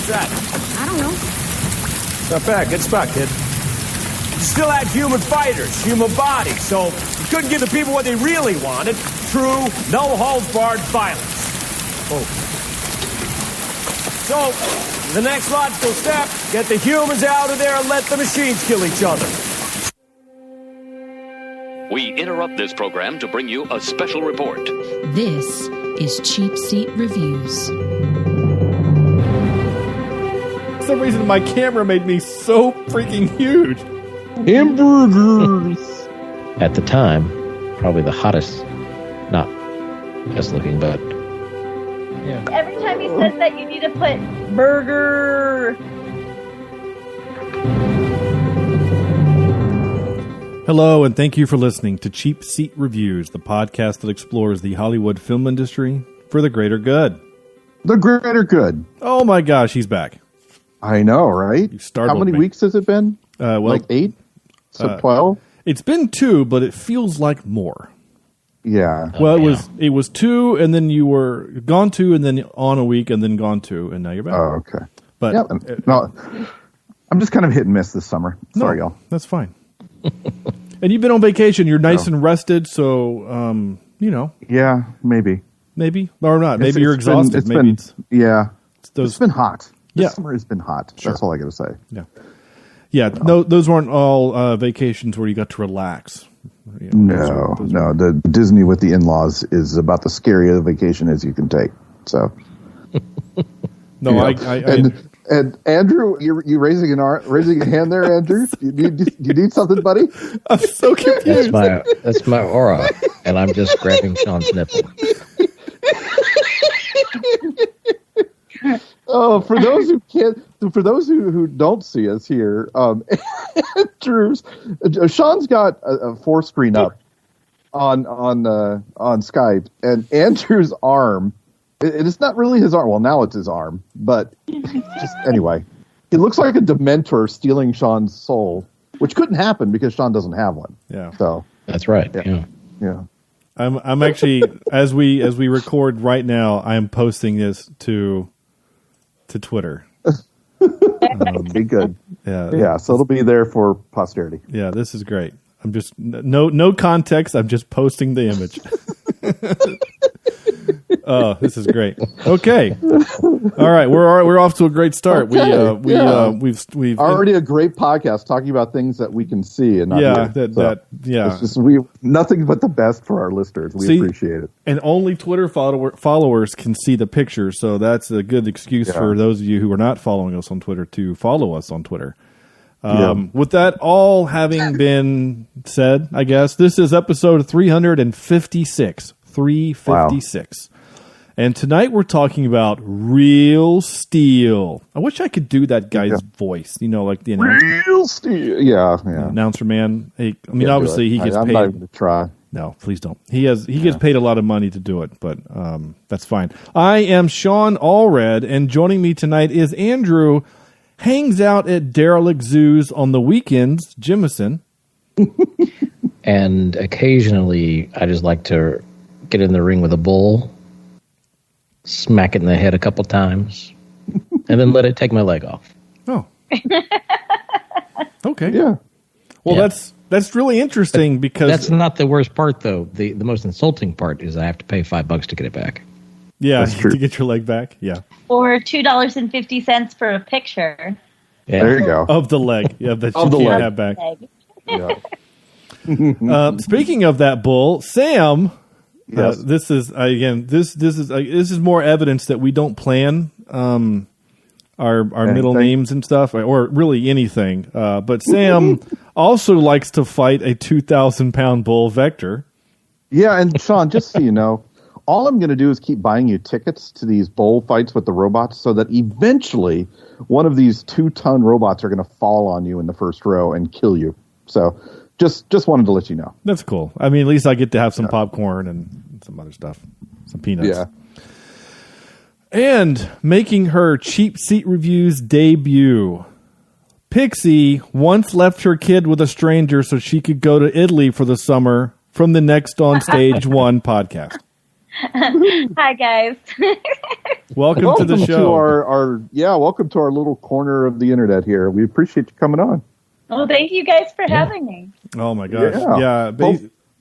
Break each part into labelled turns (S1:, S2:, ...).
S1: What's that?
S2: I don't know.
S1: Not bad. Get stuck, kid. You still had human fighters, human bodies, so you couldn't give the people what they really wanted. True, no-holds-barred violence. Oh. So, the next logical step, get the humans out of there and let the machines kill each other.
S3: We interrupt this program to bring you a special report.
S4: This is Cheapseat Reviews.
S5: For some reason, my camera made me so freaking huge.
S6: Hamburgers.
S7: At the time, probably the hottest, not best looking, but yeah.
S8: Every time he says that, you need to put burger.
S5: Hello, and thank you for listening to Cheapseat Reviews, the podcast that explores the Hollywood film industry for the greater good.
S6: The greater good.
S5: Oh my gosh, he's back.
S6: I know, right?
S5: You startled
S6: How many
S5: me.
S6: weeks has it been? Like 8? So 12?
S5: It's been 2, but it feels like more.
S6: Yeah.
S5: Well, it was 2, and then you were gone 2, and then on a week, and then gone 2, and now you're back.
S6: Oh, okay.
S5: But
S6: yeah, no, I'm just kind of hit and miss this summer. Sorry, y'all.
S5: That's fine. And you've been on vacation. You're nice and rested, so, you know.
S6: Yeah, maybe.
S5: Maybe, or not. Maybe you're exhausted.
S6: It's been hot. This summer has been hot.
S5: Sure.
S6: That's all I got to say.
S5: Yeah. Yeah, no, those weren't all vacations where you got to relax. You know,
S6: no. The Disney with the in-laws is about the scariest vacation as you can take. So,
S5: no,
S6: yeah. And Andrew, you raising a hand there, Andrew? You need something, buddy?
S5: I'm so confused.
S7: That's my aura, and I'm just grabbing Sean's nipple.
S6: Oh, for those who don't see us here, Andrew's Sean's got a 4-screen up on Skype, and Andrew's arm. It's not really his arm. Well, now it's his arm, but just anyway, it looks like a Dementor stealing Sean's soul, which couldn't happen because Sean doesn't have one.
S5: Yeah,
S6: so
S7: that's right. Yeah.
S5: I'm actually as we record right now, I'm posting this to Twitter.
S6: Be good.
S5: Yeah.
S6: So it'll be there for posterity.
S5: Yeah, this is great. I'm just no context. I'm just posting the image. Oh, this is great. Okay, all right, we're off to a great start.
S6: Okay.
S5: We've
S6: already a great podcast talking about things that we can see and not hear.
S5: It's
S6: just nothing but the best for our listeners. We appreciate it.
S5: And only Twitter followers can see the picture, so that's a good excuse for those of you who are not following us on Twitter to follow us on Twitter. With that all having been said, I guess this is episode 356. 356. Wow. And tonight we're talking about Real Steel. I wish I could do that guy's voice, like the announcer.
S6: Real Steel. Yeah.
S5: Announcer man. Obviously he gets paid.
S6: I'm not even going to try.
S5: No, please don't. He gets paid a lot of money to do it, but that's fine. I am Sean Allred, and joining me tonight is Andrew. Hangs out at derelict zoos on the weekends, Jimison.
S7: And occasionally, I just like to get in the ring with a bull, smack it in the head a couple times, and then let it take my leg off.
S5: Oh. Okay.
S6: Yeah.
S5: Well, that's really interesting because...
S7: That's not the worst part, though. The most insulting part is I have to pay $5 to get it back.
S5: Yeah, to get your leg back. Yeah.
S8: Or $2.50 for a picture.
S6: Yeah. There you go.
S5: Of the leg. Yeah, that you can't have back. Yeah. Speaking of that bull, Sam...
S6: Yes.
S5: This is more evidence that we don't plan our middle names and stuff, or really anything. But Sam also likes to fight a 2,000-pound bull Vector.
S6: Yeah, and Sean, just so you know, all I'm going to do is keep buying you tickets to these bull fights with the robots, so that eventually one of these 2-ton robots are going to fall on you in the first row and kill you. So. Just wanted to let you know.
S5: That's cool. I mean, at least I get to have some popcorn and some other stuff. Some peanuts.
S6: Yeah.
S5: And making her Cheapseat Reviews debut, Pixie once left her kid with a stranger so she could go to Italy for the summer from the Next on Stage 1 podcast.
S8: Hi, guys.
S5: Welcome to the show.
S6: Welcome to our little corner of the internet here. We appreciate you coming on.
S8: Well, thank you guys for having me.
S5: Oh my gosh!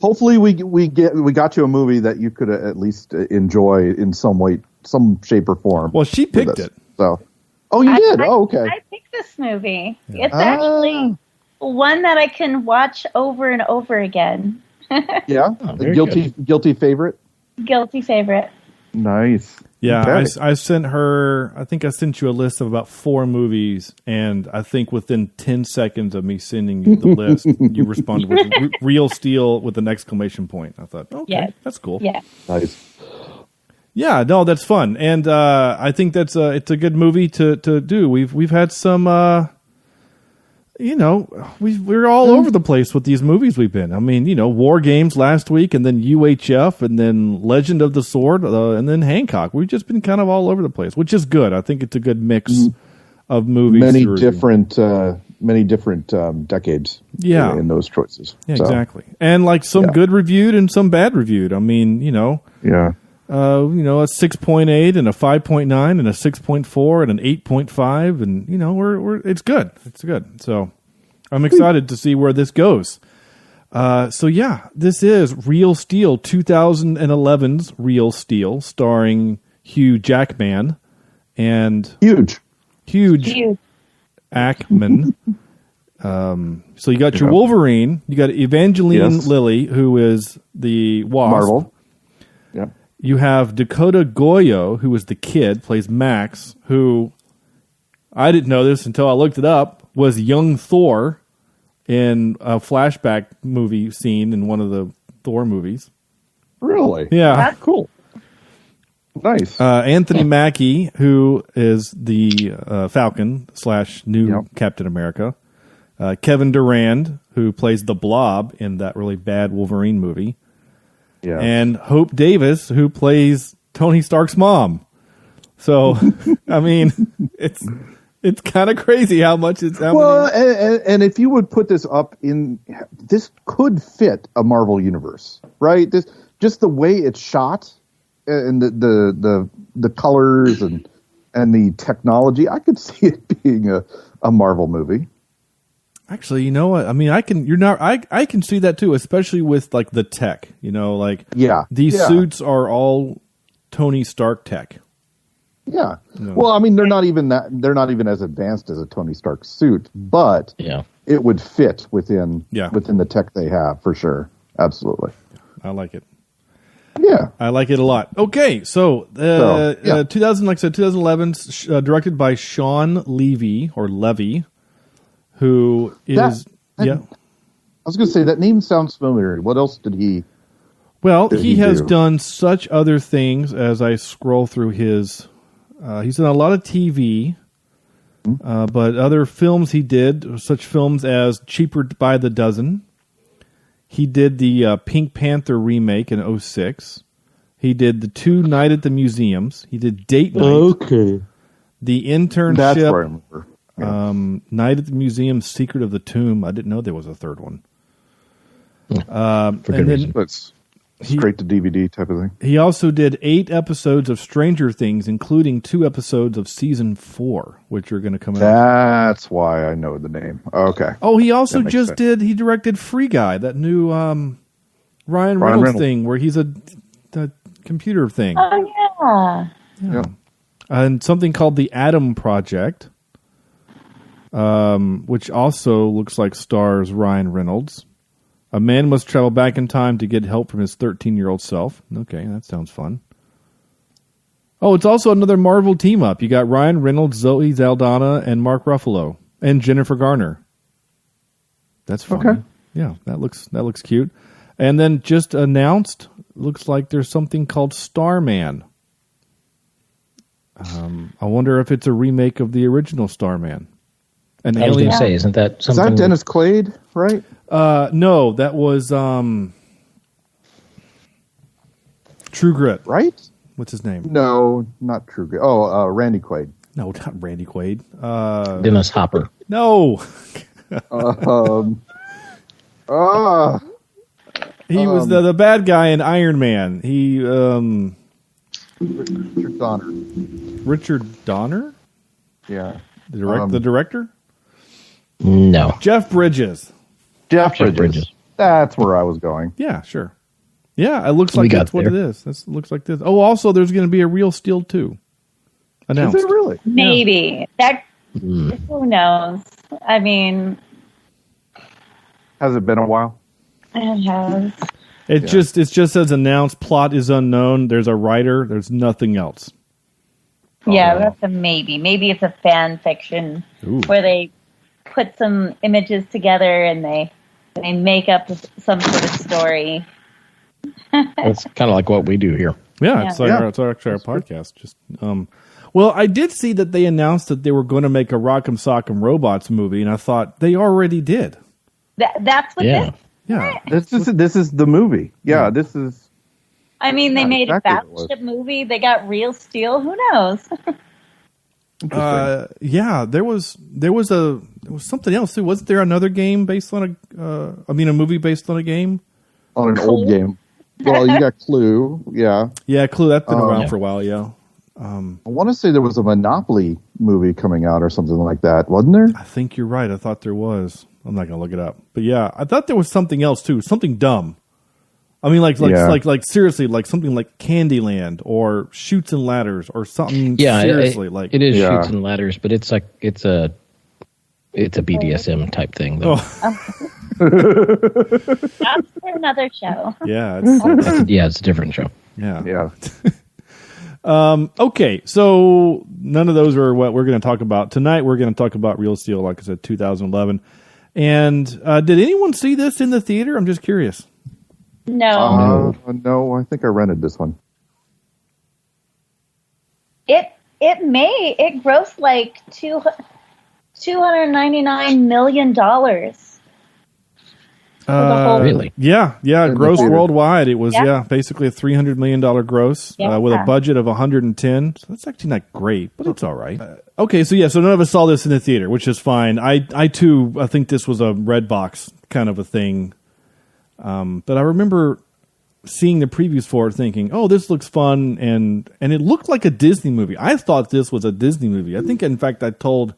S6: Hopefully, we got you a movie that you could at least enjoy in some way, some shape or form.
S5: Well, she picked it.
S6: So, you did. Okay.
S8: I picked this movie. Yeah. It's actually one that I can watch over and over again.
S6: Yeah, guilty favorite.
S8: Guilty favorite.
S6: Nice.
S5: Yeah,
S6: okay.
S5: I sent her. I think I sent you a list of about 4 movies, and I think within 10 seconds of me sending you the list, you responded with "Real Steel" with an exclamation point. I thought, okay, that's cool.
S8: Yeah,
S6: nice.
S5: Yeah, no, that's fun, and I think it's a good movie to do. We've had some. We're all over the place with these movies we've been. I mean, War Games last week, and then UHF, and then Legend of the Sword, and then Hancock. We've just been kind of all over the place, which is good. I think it's a good mix of movies.
S6: Many different decades in those choices.
S5: Yeah, so. Exactly. And like some good reviewed and some bad reviewed. I mean, a 6.8 and a 5.9 and a 6.4 and an 8.5, and it's good. It's good. So I'm excited to see where this goes. This is Real Steel, 2011's Real Steel, starring Hugh Jackman and huge Ackman. So you got your Wolverine, you got Evangeline Lilly, who is the Wasp.
S6: Marvel. Yeah.
S5: You have Dakota Goyo, who was the kid, plays Max, who, I didn't know this until I looked it up, was young Thor in a flashback movie scene in one of the Thor movies.
S6: Really?
S5: Yeah.
S8: That's cool.
S6: Nice.
S5: Anthony Mackie, who is the Falcon / new Captain America. Kevin Durand, who plays the Blob in that really bad Wolverine movie. Yeah. And Hope Davis, who plays Tony Stark's mom. So, I mean, it's kind of crazy how much it's.
S6: And if you would put this up this could fit a Marvel universe, right? This just the way it's shot and the colors and the technology. I could see it being a Marvel movie.
S5: Actually, you know what? I mean, I can see that too, especially with like the tech. These suits are all Tony Stark tech.
S6: Yeah. No. Well, I mean, they're not even as advanced as a Tony Stark suit, but it would fit within the tech they have for sure. Absolutely.
S5: I like it.
S6: Yeah,
S5: I like it a lot. Okay, so 2011, directed by Sean Levy or Levy. Who is I
S6: was going to say that name sounds familiar. What else did he?
S5: Well, he has done such other things as I scroll through his. He's done a lot of TV, but other films he did, such films as Cheaper by the Dozen. He did the Pink Panther remake in 2006. He did the 2 Night at the Museums. He did Date Night.
S6: Okay.
S5: The Internship.
S6: That's what I remember.
S5: Yeah. Night at the Museum, Secret of the Tomb. I didn't know there was a third one.
S6: And then it's straight to DVD type of thing.
S5: He also did 8 episodes of Stranger Things, including 2 episodes of season 4, which are going to come out.
S6: That's why I know the name. Okay.
S5: Oh, he also he directed Free Guy, that new Ryan Reynolds thing where he's a computer thing.
S8: Oh,
S6: yeah.
S5: And something called The Atom Project. Which also looks like stars Ryan Reynolds. A man must travel back in time to get help from his 13-year-old self. Okay, that sounds fun. Oh, it's also another Marvel team-up. You got Ryan Reynolds, Zoe Saldana, and Mark Ruffalo, and Jennifer Garner. That's fun. Okay. Yeah, that looks cute. And then just announced, looks like there's something called Starman. I wonder if it's a remake of the original Starman.
S7: I was going to say, isn't that something?
S6: Is that Dennis Quaid, right?
S5: No, that was True Grit.
S6: Right?
S5: What's his name?
S6: No, not True Grit. Oh, Randy Quaid.
S5: No, not Randy Quaid.
S7: Dennis Hopper.
S5: No. He was the bad guy in Iron Man. He
S6: Richard Donner.
S5: Richard Donner?
S6: Yeah.
S5: The director?
S7: No.
S5: Jeff Bridges.
S6: Jeff Bridges. That's where I was going.
S5: Yeah, sure. Yeah, it looks like that's what it is. It looks like this. Oh, also, there's going to be a Real Steel 2 announced.
S6: Is it really?
S8: Maybe. Who knows? I mean...
S6: Has it been a while?
S8: It has.
S5: It just says announced. Plot is unknown. There's a writer. There's nothing else.
S8: Yeah, that's a maybe. Maybe it's a fan fiction where they put some images together and they make up some sort of story.
S7: It's kind of like what we do here.
S5: Yeah, it's actually our podcast. Just well, I did see that they announced that they were going to make a Rock'em Sock'em Robots movie, and I thought they already did.
S8: That's what this.
S5: Yeah,
S6: this is the movie. Yeah, this is.
S8: I mean, they made a Battleship movie. They got Real Steel. Who knows?
S5: Yeah, there was something else too. Wasn't there another game based on a movie based on a game?
S6: On an old game. Well, you got Clue. Yeah.
S5: Yeah, Clue. That's been around for a while. Yeah.
S6: I want to say there was a Monopoly movie coming out or something like that, wasn't there?
S5: I think you're right. I thought there was. I'm not gonna look it up, but yeah, I thought there was something else too. Something dumb. I mean, like seriously, like something like Candyland or Chutes and Ladders or something.
S7: Yeah,
S5: seriously,
S7: it is Chutes and Ladders, but it's a BDSM type thing though.
S8: That's for another show.
S5: Yeah,
S7: it's a different show.
S5: Yeah. Okay, so none of those are what we're going to talk about tonight. We're going to talk about Real Steel, like I said, 2011. And did anyone see this in the theater? I'm just curious.
S8: No.
S6: No, I think I rented this one.
S8: It grossed like $299 million.
S7: Really?
S5: Yeah. Gross worldwide. It was basically a $300 million gross with a budget of 110. So that's actually not great, but it's all right. Okay, so none of us saw this in the theater, which is fine. I too, I think this was a red box kind of a thing. But I remember seeing the previews for it, thinking, "Oh, this looks fun," and it looked like a Disney movie. I thought this was a Disney movie. I think, in fact, I told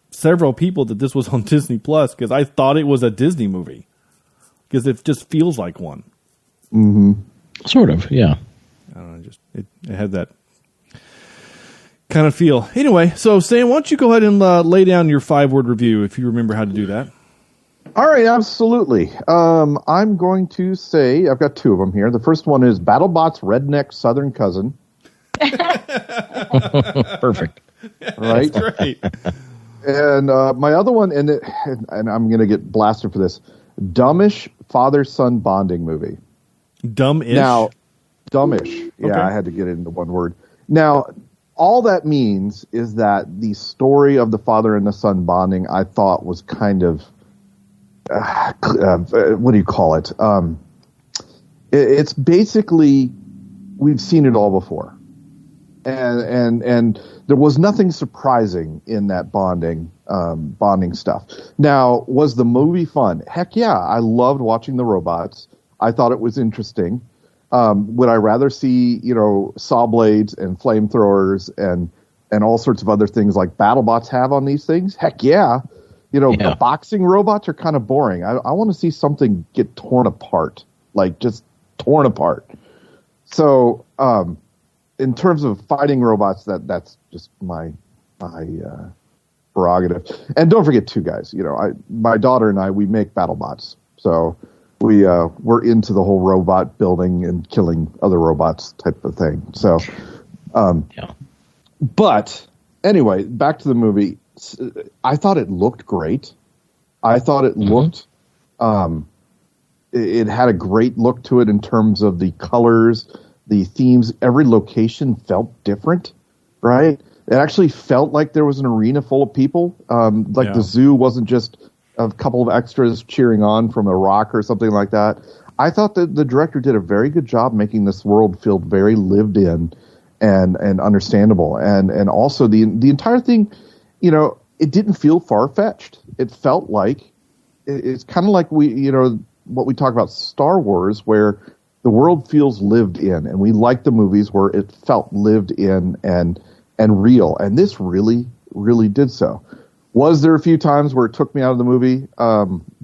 S5: several people that this was on Disney Plus because I thought it was a Disney movie. Because it just feels like one.
S6: Mm-hmm.
S7: Sort of, yeah.
S5: I don't know, just it had that kind of feel. Anyway, so Sam, why don't you go ahead and lay down your 5-word review if you remember how to do that.
S6: All right, absolutely. I'm going to say, I've got 2 of them here. The first one is BattleBot's redneck southern cousin.
S7: Perfect.
S6: Right?
S5: That's great.
S6: And my other one, and I'm going to get blasted for this, dumbish father-son bonding movie.
S5: Dumb-ish?
S6: Now, dumbish. Yeah,
S5: Okay.
S6: I had to get it into one word. Now, all that means is that the story of the father and the son bonding, I thought, was kind of, what do you call it? It's basically, we've seen it all before. And there was nothing surprising in that bonding stuff. Now, was the movie fun? Heck yeah, I loved watching the robots. I thought it was interesting. Would I rather see, saw blades and flamethrowers and all sorts of other things like BattleBots have on these things? Heck yeah. The boxing robots are kind of boring. I want to see something get torn apart, like just torn apart. So, in terms of fighting robots, that's just my prerogative. And don't forget, too, guys. My daughter and I, we make BattleBots, so we're into the whole robot building and killing other robots type of thing. So, But anyway, back to the movie. I thought it looked great. I thought it looked. It had a great look to it in terms of the colors. The themes, every location felt different, right? It actually felt like there was an arena full of people. The zoo wasn't just a couple of extras cheering on from a rock or something like that. I thought that the director did a very good job making this world feel very lived in and understandable. And also the entire thing, it didn't feel far-fetched. It felt like, it's kind of like what we talk about Star Wars, where the world feels lived in, and we like the movies where it felt lived in and real, and this really, really did so. Was there a few times where it took me out of the movie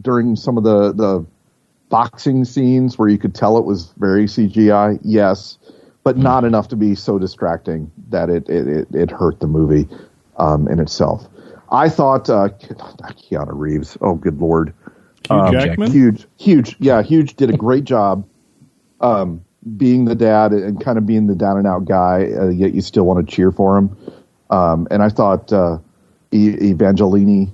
S6: during some of the boxing scenes where you could tell it was very CGI? Yes, but not enough to be so distracting that it hurt the movie in itself. I thought Keanu Reeves. Oh, good Lord.
S5: Hugh Jackman?
S6: Huge did a great job being the dad and kind of being the down and out guy, yet you still want to cheer for him. And I thought Evangeline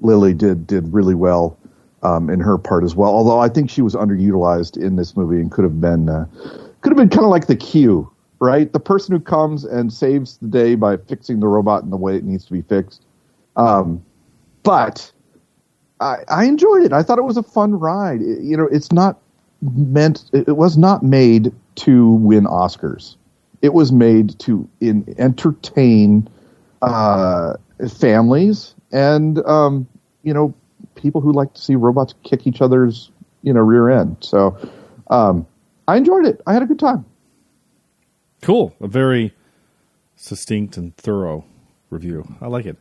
S6: Lilly did really well in her part as well. Although I think she was underutilized in this movie and could have been kind of like the Q, right? The person who comes and saves the day by fixing the robot in the way it needs to be fixed. But I enjoyed it. I thought it was a fun ride. It was not made to win Oscars. It was made to entertain families and people who like to see robots kick each other's rear end. So I enjoyed it. I had a good time.
S5: Cool. A very succinct and thorough review. I like it.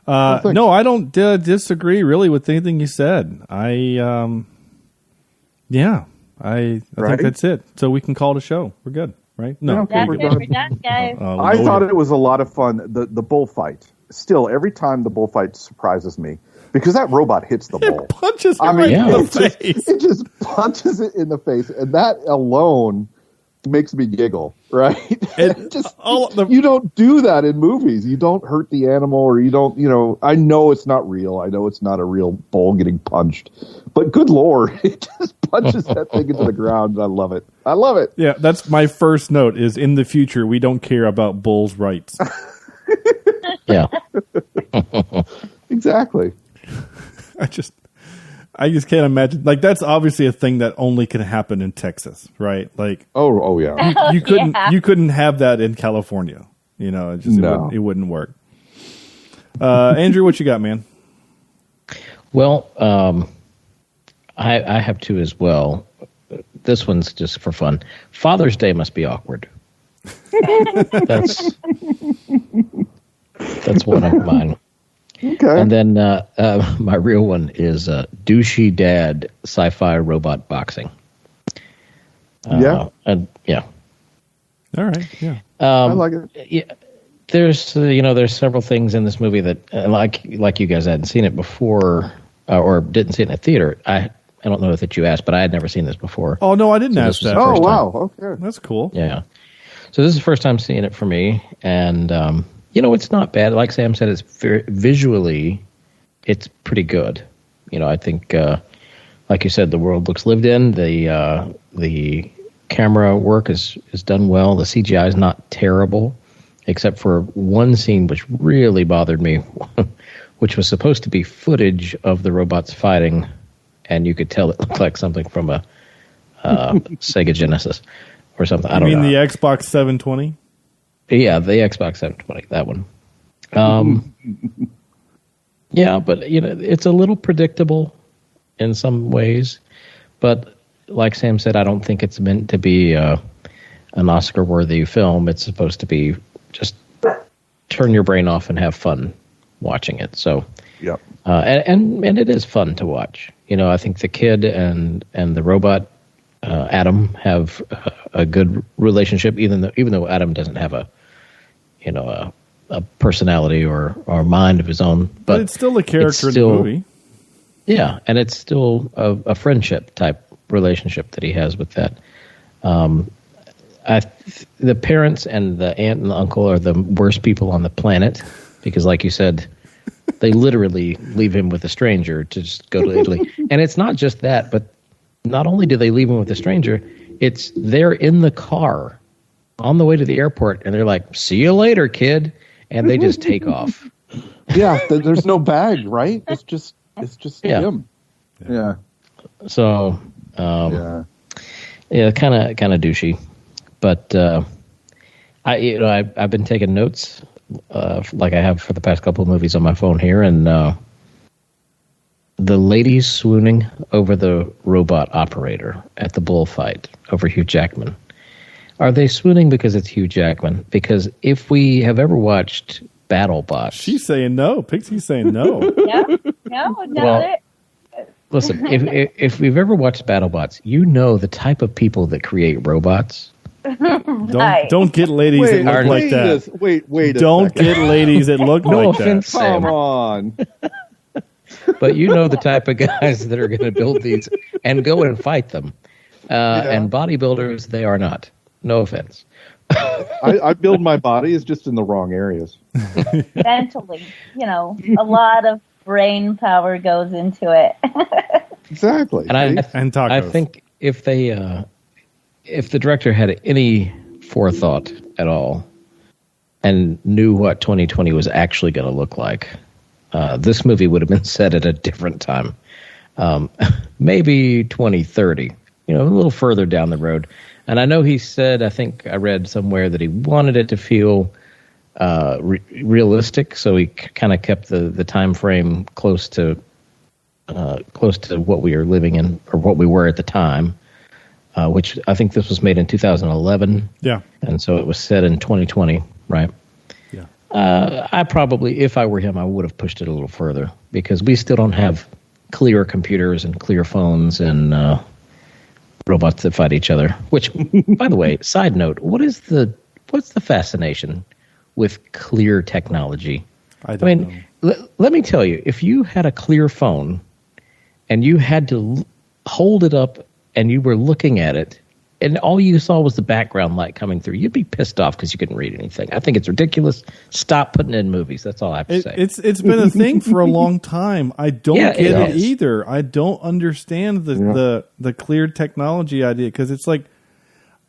S5: No, I don't disagree really with anything you said. I think that's it. So we can call it a show. We're good, right? No,
S8: that's it. We're done, guys.
S6: I thought it was a lot of fun. The bullfight. Still, every time the bullfight surprises me because that robot hits the bull.
S5: It punches it in the face.
S6: It just punches it in the face, and that alone makes me giggle. Right? You don't do that in movies. You don't hurt the animal, or you don't. I know it's not real. I know it's not a real bull getting punched, but good Lord, it just punches that thing into the ground. And I love it. I love it.
S5: Yeah, that's my first note. Is in the future we don't care about bulls' rights.
S7: Yeah.
S6: Exactly.
S5: I just can't imagine. Like, that's obviously a thing that only can happen in Texas, right? Like,
S6: oh yeah.
S5: You couldn't have that in California. It wouldn't work. Andrew, what you got, man?
S7: Well, I have two as well. This one's just for fun. Father's Day must be awkward. That's one of mine.
S6: Okay.
S7: And then my real one is douchey dad sci-fi robot boxing.
S6: Yeah.
S7: And yeah.
S5: All right. Yeah.
S6: I like it.
S7: Yeah. There's several things in this movie that like you guys hadn't seen it before or didn't see it in a theater. I don't know that you asked, but I had never seen this before.
S5: Oh no, I didn't ask that.
S6: Oh wow. Okay.
S5: That's cool.
S7: Yeah. So this is the first time seeing it for me, and it's not bad. Like Sam said, it's visually, it's pretty good. I think, like you said, the world looks lived in. The camera work is done well. The CGI is not terrible, except for one scene which really bothered me, which was supposed to be footage of the robots fighting, and you could tell it looked like something from a Sega Genesis or something. I don't know.
S5: You mean the Xbox 720?
S7: Yeah, the Xbox 720, that one. Yeah, but it's a little predictable in some ways. But like Sam said, I don't think it's meant to be an Oscar-worthy film. It's supposed to be just turn your brain off and have fun watching it. So,
S6: yep.
S7: And it is fun to watch. I think the kid and the robot Adam have a good relationship, even though Adam doesn't have a personality or mind of his own. But
S5: it's still a character in the movie.
S7: Yeah, and it's still a friendship type relationship that he has with that. The parents and the aunt and the uncle are the worst people on the planet because, like you said, they literally leave him with a stranger to just go to Italy. And it's not just that, but not only do they leave him with a stranger, it's they're in the car on the way to the airport, and they're like, "See you later, kid," and they just take off.
S6: Yeah, there's no bag, right? It's just him. Yeah.
S7: So, kind of douchey, but I've been taking notes, like I have for the past couple of movies on my phone here, and the ladies swooning over the robot operator at the bullfight over Hugh Jackman, are they swooning because it's Hugh Jackman? Because if we have ever watched BattleBots...
S5: She's saying no. Pixie's saying no.
S8: No.
S7: Well, listen, if we've ever watched BattleBots, you know the type of people that create robots.
S5: Don't get ladies that look like that.
S6: Wait.
S5: Don't get ladies that look
S7: No
S5: like
S7: offense,
S5: that.
S7: Sam.
S6: Come on.
S7: But you know the type of guys that are going to build these and go and fight them. And bodybuilders, they are not. No offense.
S6: I build my body is just in the wrong areas.
S8: Mentally, a lot of brain power goes into it.
S6: Exactly.
S7: And
S5: tacos.
S7: I think if the director had any forethought at all and knew what 2020 was actually going to look like, this movie would have been set at a different time. Maybe 2030, a little further down the road. And I know he said, I think I read somewhere that he wanted it to feel realistic, so he kind of kept the time frame close to what we are living in, or what we were at the time, which I think this was made in 2011.
S5: Yeah.
S7: And so it was set in 2020, right?
S5: Yeah.
S7: I probably, if I were him, I would have pushed it a little further, because we still don't have clear computers and clear phones and robots that fight each other. Which, by the way, side note, what's the fascination with clear technology?
S5: I don't know.
S7: Let me tell you, if you had a clear phone and you had to hold it up and you were looking at it and all you saw was the background light coming through, you'd be pissed off because you couldn't read anything. I think it's ridiculous. Stop putting it in movies. That's all I have to say.
S5: It's been a thing for a long time. I don't get it either. I don't understand the clear technology idea, because it's like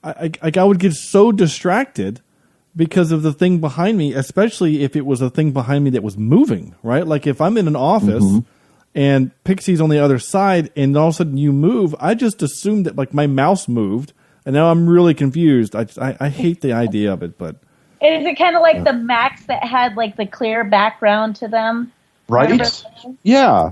S5: I would get so distracted because of the thing behind me, especially if it was a thing behind me that was moving, right? Like if I'm in an office and Pixie's on the other side and all of a sudden you move, I just assumed that like my mouse moved, and now I'm really confused. I hate the idea of it, but...
S8: Is it kind of like the Macs that had like the clear background to them?
S6: Right? Yeah.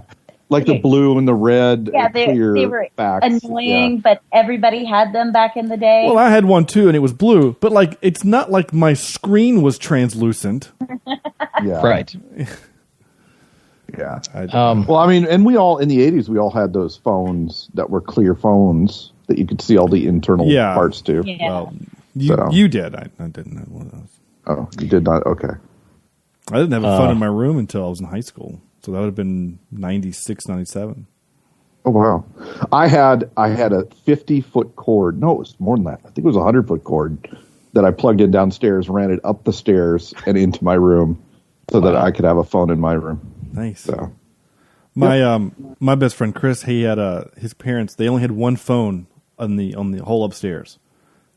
S6: Like the blue and the red.
S8: Yeah, they were
S6: backs.
S8: annoying, but everybody had them back in the day.
S5: Well, I had one too, and it was blue, but like it's not like my screen was translucent.
S6: Yeah.
S7: Right.
S6: Yeah.
S7: Well,
S6: I mean, and we all, in the 80s, we all had those phones that were clear phones that you could see all the internal parts to.
S8: Yeah.
S5: Well, you did. I didn't have one of those.
S6: Oh, you did not? Okay.
S5: I didn't have a phone in my room until I was in high school. So that would have been 96, 97.
S6: Oh, wow. I had a 50-foot cord. No, it was more than that. I think it was a 100-foot cord that I plugged in downstairs, ran it up the stairs and into my room so that I could have a phone in my room.
S5: Nice.
S6: So,
S5: my best friend Chris, he had his parents. They only had one phone on the whole upstairs,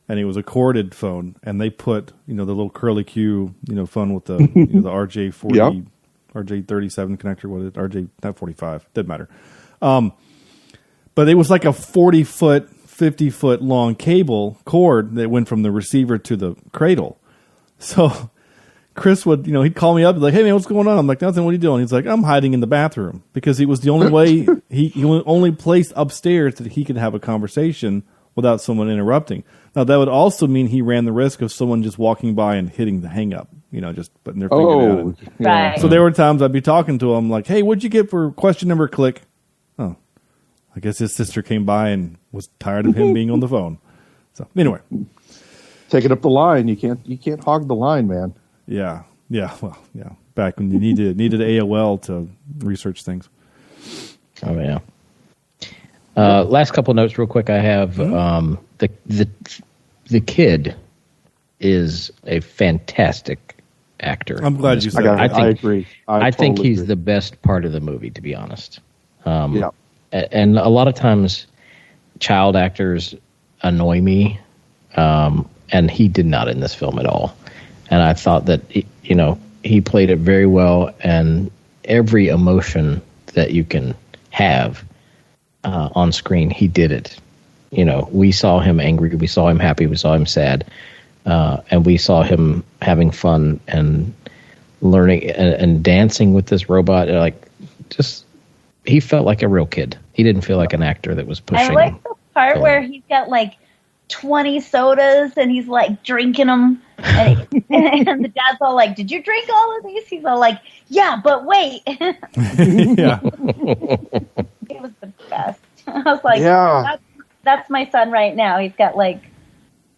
S5: and it was a corded phone. And they put the little curly Q phone with the the RJ40, RJ37 connector. What is it? RJ not 45? Doesn't matter. But it was like a 40-foot, 50-foot long cable cord that went from the receiver to the cradle. So Chris would, he'd call me up and be like, "Hey man, what's going on?" I'm like, "Nothing. What are you doing?" He's like, "I'm hiding in the bathroom," because it was the only way he only place upstairs that he could have a conversation without someone interrupting. Now that would also mean he ran the risk of someone just walking by and hitting the hang up, just putting their finger down.
S8: Right.
S5: So there were times I'd be talking to him like, "Hey, what'd you get for question number?" Click. Oh, I guess his sister came by and was tired of him being on the phone. So anyway,
S6: taking up the line, you can't hog the line, man.
S5: Yeah. Well, yeah. Back when you needed AOL to research things.
S7: Oh yeah. Last couple notes, real quick. I have the kid is a fantastic actor.
S5: I'm glad you said that.
S6: I agree.
S7: I think
S6: totally
S7: he's
S6: agree.
S7: the best part of the movie, to be honest.
S6: Yeah.
S7: And a lot of times, child actors annoy me, and he did not in this film at all. And I thought that, he played it very well, and every emotion that you can have on screen, he did it. We saw him angry, we saw him happy, we saw him sad, and we saw him having fun and learning and dancing with this robot. he felt like a real kid. He didn't feel like an actor that was pushing.
S8: I like the part where he's got like 20 sodas and he's like drinking them, and the dad's all like, "Did you drink all of these?" He's all like, "Yeah, but wait."
S5: Yeah.
S8: It was the best. I was like, "Yeah, that's my son right now." He's got like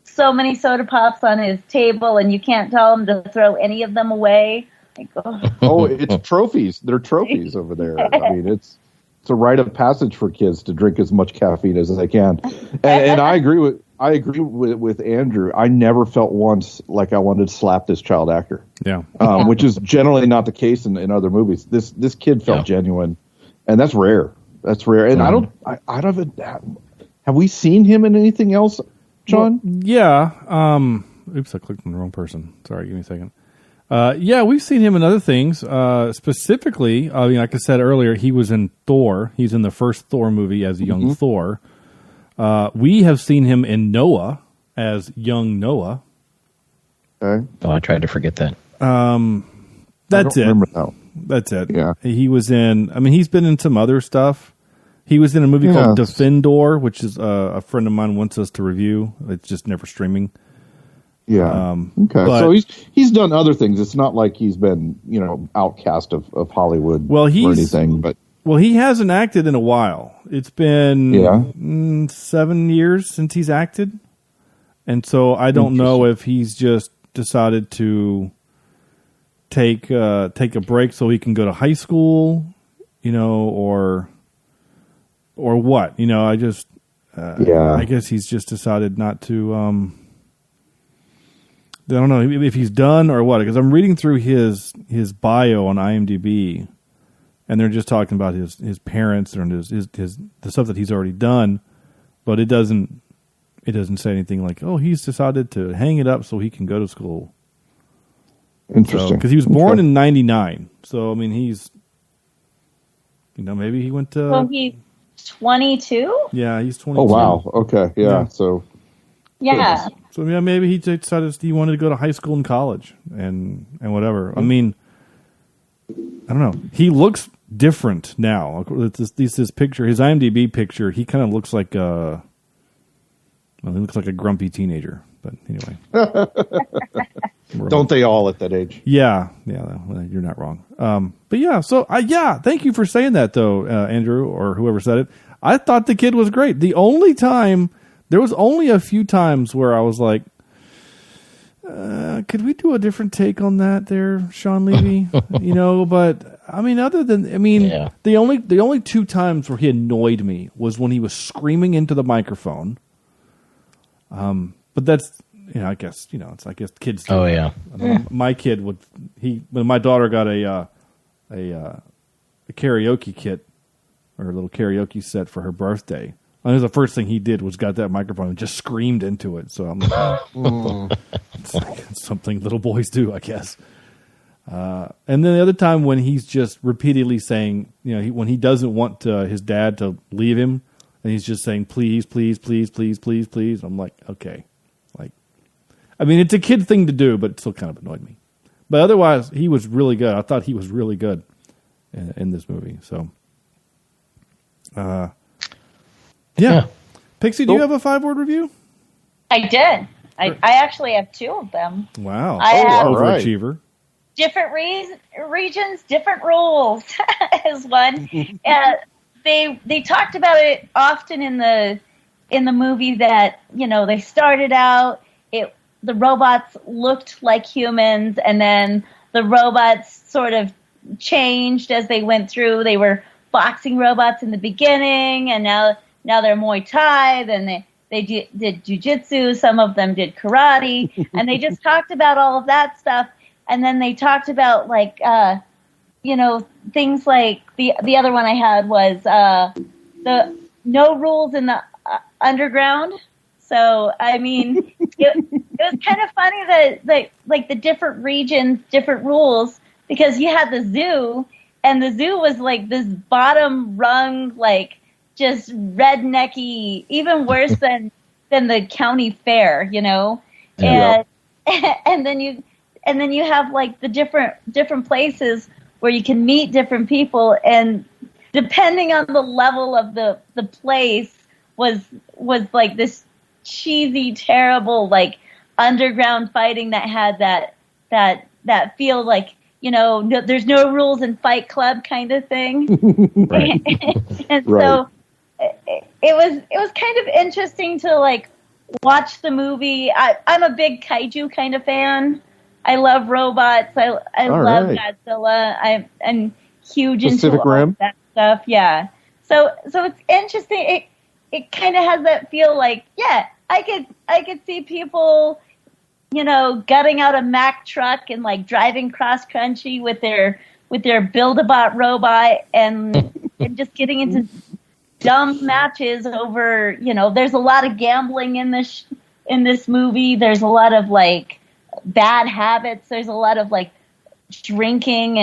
S8: so many soda pops on his table, and you can't tell him to throw any of them away. Like,
S6: oh, it's trophies. They're trophies over there. I mean, it's a rite of passage for kids to drink as much caffeine as they can. And I agree with Andrew. I never felt once like I wanted to slap this child actor.
S5: Yeah.
S6: Which is generally not the case in other movies. This kid felt genuine, and that's rare. That's rare. And I don't. Have we seen him in anything else, John?
S5: Well, yeah. Oops, I clicked on the wrong person. Sorry, give me a second. Yeah, we've seen him in other things. Specifically, I mean, like I said earlier, he was in Thor. He's in the first Thor movie as a young Thor. We have seen him in Noah as young Noah.
S6: Okay.
S7: Oh, I tried to forget that.
S5: That's it.
S6: Remember that.
S5: That's it.
S6: Yeah.
S5: He was in. I mean, he's been in some other stuff. He was in a movie called Defendor, which is a friend of mine wants us to review. It's just never streaming.
S6: Yeah. Okay. So he's done other things. It's not like he's been, outcast of Hollywood or anything. But
S5: he hasn't acted in a while. It's been 7 years since he's acted, and so I don't know if he's just decided to take a break so he can go to high school, or what. I just I guess he's just decided not to. I don't know if he's done or what, because I'm reading through his bio on IMDb, and they're just talking about his parents and his the stuff that he's already done, but it doesn't say anything like, oh, he's decided to hang it up so he can go to school.
S6: Interesting,
S5: because he was born in '99, so I mean he's maybe he went to.
S8: Well, he's 22.
S5: Yeah, he's 22.
S6: Oh wow, okay, yeah. So
S8: yeah.
S5: So yeah, maybe he decided he wanted to go to high school and college and whatever. I mean, I don't know. He looks different now. This picture, his IMDb picture, he kind of looks like he looks like a grumpy teenager. But anyway,
S6: don't they all at that age?
S5: Yeah, well, you're not wrong. But yeah, so thank you for saying that though, Andrew or whoever said it. I thought the kid was great. There was only a few times where I was like, could we do a different take on that there, Sean Levy? But I mean, the only two times where he annoyed me was when he was screaming into the microphone. But that's, I guess kids do.
S7: Oh yeah.
S5: My kid when my daughter got a karaoke kit or a little karaoke set for her birthday. I think the first thing he did was got that microphone and just screamed into it. So I'm like, it's something little boys do, I guess. And then the other time when he's just repeatedly saying, when he doesn't want his dad to leave him, and he's just saying, please, please, please, please, please, please. I'm like, okay. It's a kid thing to do, but it still kind of annoyed me. But otherwise, he was really good. I thought he was really good in this movie. So, yeah. Pixie, do you have a 5-word review?
S8: I did. I actually have 2 of them.
S5: Wow.
S8: Overachiever. Different regions, different rules is one. They talked about it often in the movie that, they started out, the robots looked like humans, and then the robots sort of changed as they went through. They were boxing robots in the beginning, and now they're Muay Thai, then they did jiu-jitsu, some of them did karate, and they just talked about all of that stuff. And then they talked about things like the other one I had was the no rules in the underground. So, I mean, it was kind of funny that the different regions, different rules, because you had the zoo, and the zoo was like this bottom rung, just rednecky, even worse than the county fair, and then you have the different places where you can meet different people, and depending on the level of the place, was like this cheesy, terrible, like underground fighting that had that feel like, no, there's no rules in Fight Club kind of thing.
S7: Right.
S8: And
S6: Right.
S8: so it was kind of interesting to like watch the movie. I'm a big kaiju kind of fan. I love robots. I
S6: All
S8: love
S6: right.
S8: Godzilla. I'm huge
S6: Pacific
S8: into all
S6: Rim?
S8: of that stuff. Yeah. So it's interesting. It kind of has that feel like, yeah, I could see people, gutting out a Mack truck and like driving cross country with their Build-A-Bot robot and just getting into dumb matches over, there's a lot of gambling in this movie. There's a lot of like bad habits. There's a lot of like drinking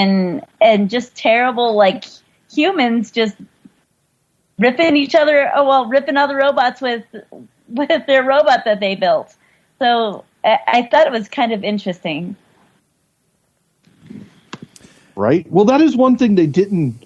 S8: and just terrible like humans just ripping other robots with their robot that they built. So I thought it was kind of interesting.
S6: Right. Well, that is one thing they didn't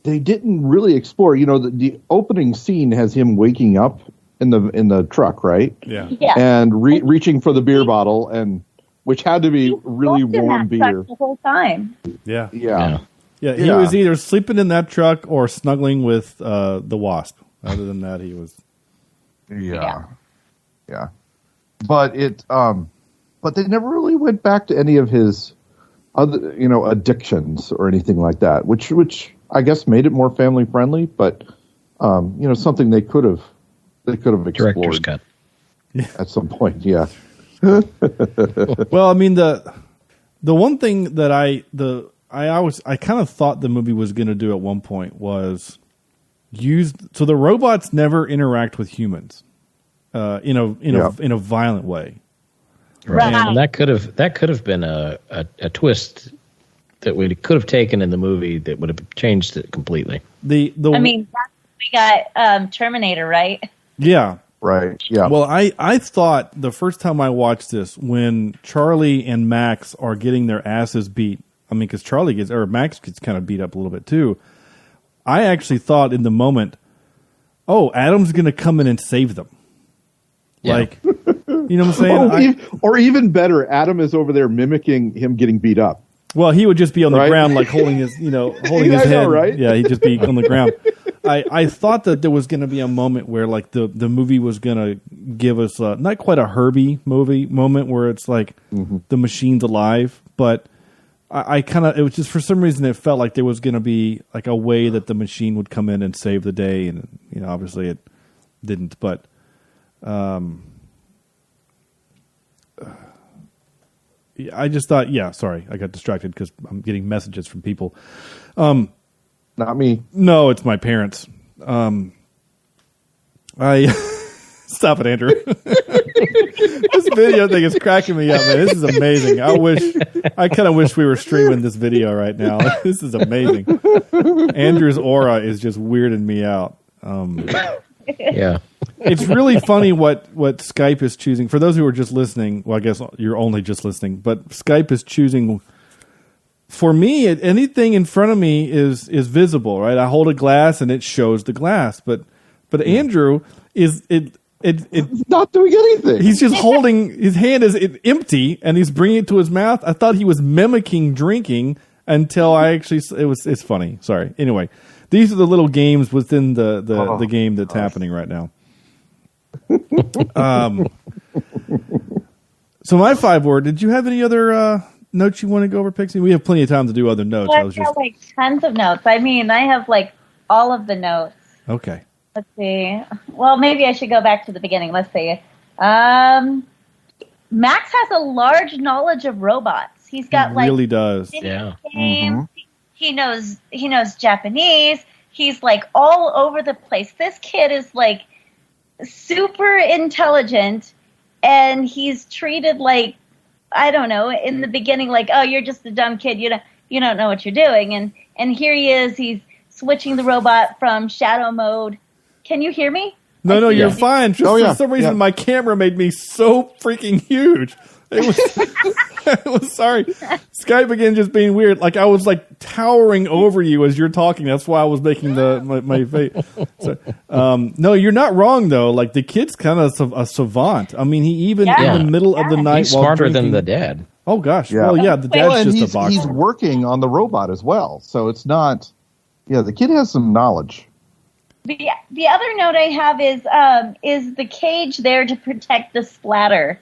S6: really explore. The opening scene has him waking up in the truck, right?
S5: Yeah.
S8: Yeah.
S6: And reaching for the beer bottle, and which had to be really
S8: Walked in
S6: warm
S8: that truck
S6: beer.
S8: the whole time.
S5: Yeah.
S6: Yeah.
S5: Yeah, he
S6: Yeah.
S5: was either sleeping in that truck or snuggling with the wasp. Other than that, he was.
S6: Yeah. Yeah. But but they never really went back to any of his other, addictions or anything like that, which I guess made it more family friendly, but something they could have
S7: Director's
S6: explored
S7: cut.
S6: at some point. Yeah.
S5: Well, I mean the one thing that I kind of thought the movie was going to do at one point was so the robots never interact with humans in a violent way.
S7: Right. And that could have been a twist that we could have taken in the movie that would have changed it completely.
S8: I mean, we got Terminator, right?
S5: Yeah.
S6: Right. Yeah.
S5: Well, I thought the first time I watched this, when Charlie and Max are getting their asses beat, I mean, because Max gets kind of beat up a little bit too. I actually thought in the moment, oh, Adam's going to come in and save them.
S7: Yeah.
S5: Like, you know what I'm saying?
S6: Or even better, Adam is over there mimicking him getting beat up.
S5: Well, he would just be on the
S6: Right?
S5: ground, like holding his his
S6: I
S5: head.
S6: know, right?
S5: Yeah, he'd just be on the ground. I thought that there was going to be a moment where, like, the movie was going to give us not quite a Herbie movie moment where it's like the machine's alive, but I kind of, it was just for some reason it felt like there was going to be like a way that the machine would come in and save the day, and obviously it didn't, but. I just thought, sorry, I got distracted because I'm getting messages from people.
S6: Not me.
S5: No, it's my parents. I stop it, Andrew. This video thing is cracking me up, man. This is amazing. I kind of wish we were streaming this video right now. This is amazing. Andrew's aura is just weirding me out.
S7: Yeah.
S5: It's really funny what Skype is choosing. For those who are just listening, well, I guess you're only just listening, but Skype is choosing. For me, anything in front of me is visible, right? I hold a glass and it shows the glass, but Andrew is
S6: not doing anything.
S5: He's just holding his hand is empty and he's bringing it to his mouth. I thought he was mimicking drinking until it's funny. Sorry. Anyway, these are the little games within the game that's happening right now. So my 5-word. Did you have any other notes you want to go over, Pixie? We have plenty of time to do other notes.
S8: I've got like tons of notes. I mean, I have like all of the notes.
S5: Okay.
S8: Let's see. Well, maybe I should go back to the beginning. Let's see. Max has a large knowledge of robots. He's got
S5: really does.
S8: Games. Mm-hmm. He knows Japanese. He's like all over the place. This kid is like super intelligent, and he's treated like, I don't know, in the beginning, like, oh, you're just a dumb kid. You don't know what you're doing. And here he is. He's switching the robot from shadow mode. Can you hear me?
S5: No, you're fine. Just for some reason, my camera made me so freaking huge. It was sorry. Skype again just being weird. Like I was like towering over you as you're talking. That's why I was making my face. So, no, you're not wrong though. Like the kid's kind of a savant. I mean, he even in the middle of the night,
S7: he's smarter than the dad.
S5: Oh gosh, well, yeah, the dad's just a boxer.
S6: He's working on the robot as well, so it's not. Yeah, the kid has some knowledge.
S8: The other note I have is the cage there to protect the splatter?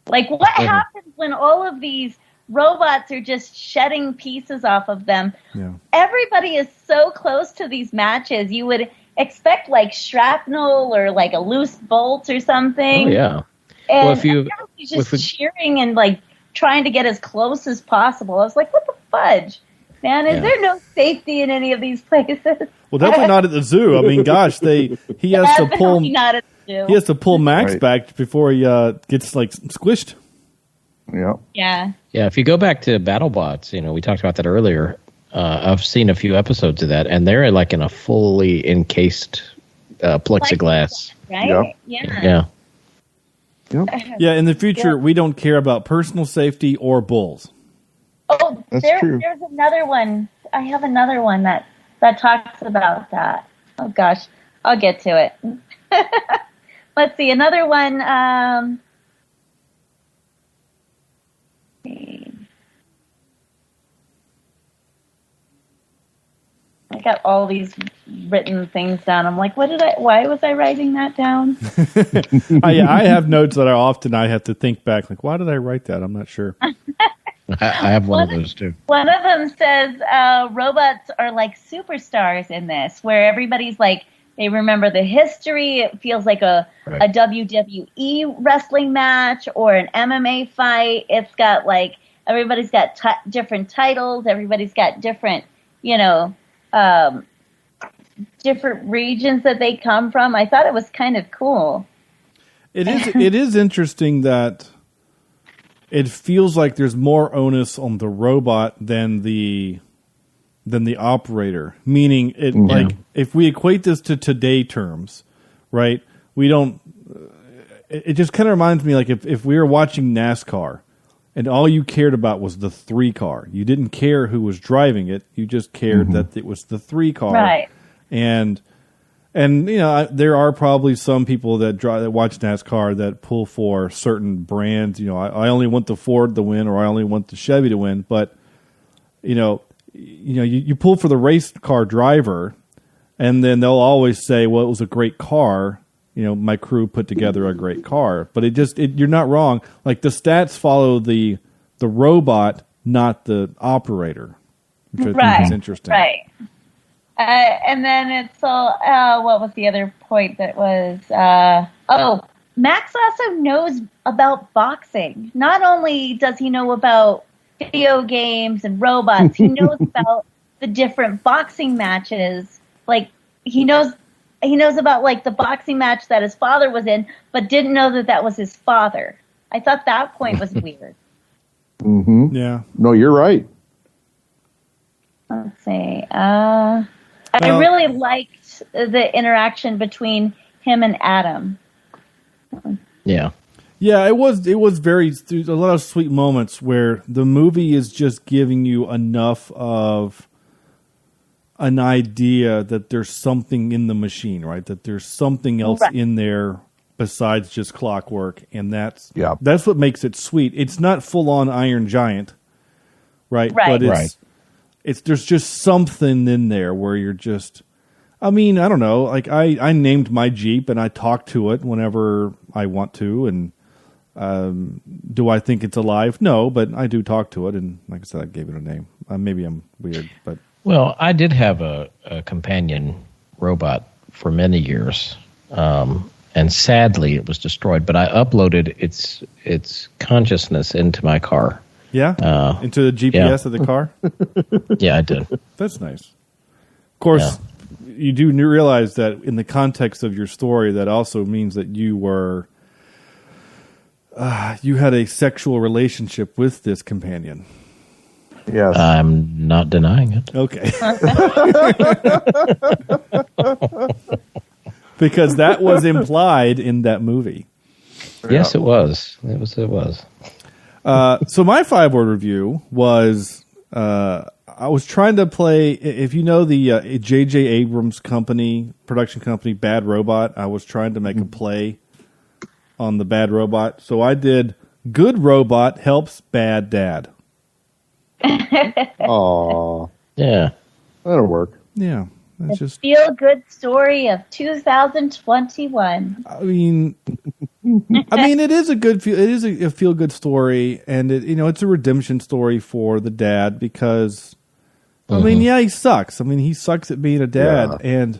S8: Like, what happens when all of these robots are just shedding pieces off of them?
S5: Yeah.
S8: Everybody is so close to these matches. You would expect, like, shrapnel or, like, a loose bolt or something.
S7: Oh, yeah.
S8: And well, everybody's just cheering and, like, trying to get as close as possible. I was like, what the fudge? Man, is there no safety in any of these places?
S5: Well, definitely not at the zoo. I mean, gosh, he has to pull.
S8: Not at the zoo.
S5: He has to pull Max back before he gets like squished.
S6: Yeah.
S8: Yeah.
S7: Yeah. If you go back to BattleBots, we talked about that earlier. I've seen a few episodes of that, and they're like in a fully encased plexiglass.
S8: Right.
S6: Yep.
S8: Yeah.
S6: Yep.
S5: Yeah. In the future, we don't care about personal safety or bulls.
S8: Oh,
S6: true.
S8: There's another one. I have another one that talks about that. Oh gosh, I'll get to it. Let's see, another one. I got all these written things down. I'm like, why was I writing that down?
S5: I have notes that I have to think back. Like, why did I write that? I'm not sure.
S7: I have one of those too.
S8: One of them says robots are like superstars in this, where everybody's like, they remember the history. It feels like a WWE wrestling match or an MMA fight. It's got like, everybody's got different titles. Everybody's got different, different regions that they come from. I thought it was kind of cool.
S5: It is interesting that it feels like there's more onus on the robot than the operator. Meaning, like if we equate this to today terms, right? We don't. It just kind of reminds me like if we were watching NASCAR, and all you cared about was the 3 car. You didn't care who was driving it. You just cared that it was the 3 car.
S8: Right.
S5: And there are probably some people that watch NASCAR that pull for certain brands. I only want the Ford to win, or I only want the Chevy to win. But you pull for the race car driver, and then they'll always say, "Well, it was a great car. My crew put together a great car." But you're not wrong. Like the stats follow the robot, not the operator, which I think is interesting.
S8: Right. And then it's all, what was the other point that was, Max also knows about boxing. Not only does he know about video games and robots, he knows about the different boxing matches. Like, he knows about, like, the boxing match that his father was in, but didn't know that was his father. I thought that point was weird.
S6: Mm-hmm.
S5: Yeah.
S6: No, you're right.
S8: Let's see. I really liked the interaction between him and Adam.
S5: Yeah, it was there's a lot of sweet moments where the movie is just giving you enough of an idea that there's something in the machine, right? That there's something else in there besides just clockwork, and that's what makes it sweet. It's not full on Iron Giant, right? But it's there's just something in there where you're just, I mean, I don't know. Like I named my Jeep and I talk to it whenever I want to. And do I think it's alive? No, but I do talk to it. And like I said, I gave it a name. Maybe I'm weird, but.
S7: Well, I did have a companion robot for many years. And sadly it was destroyed, but I uploaded its consciousness into my car.
S5: Yeah? Into the GPS of the car?
S7: Yeah, I did.
S5: That's nice. Of course, you do realize that in the context of your story, that also means that you were... you had a sexual relationship with this companion.
S6: Yes.
S7: I'm not denying it.
S5: Okay. Because that was implied in that movie.
S7: Yes, it was. It was.
S5: So my 5-word review was, I I was trying to play, if you know the J.J. Abrams production company, Bad Robot, I was trying to make a play on the Bad Robot. So I did Good Robot Helps Bad Dad.
S6: Aw.
S7: Yeah.
S6: That'll work.
S5: Yeah. That's
S8: The
S5: just
S8: feel-good story of 2021.
S5: I mean, it is a feel-good story, and it's a redemption story for the dad because, he sucks. He sucks at being a dad, and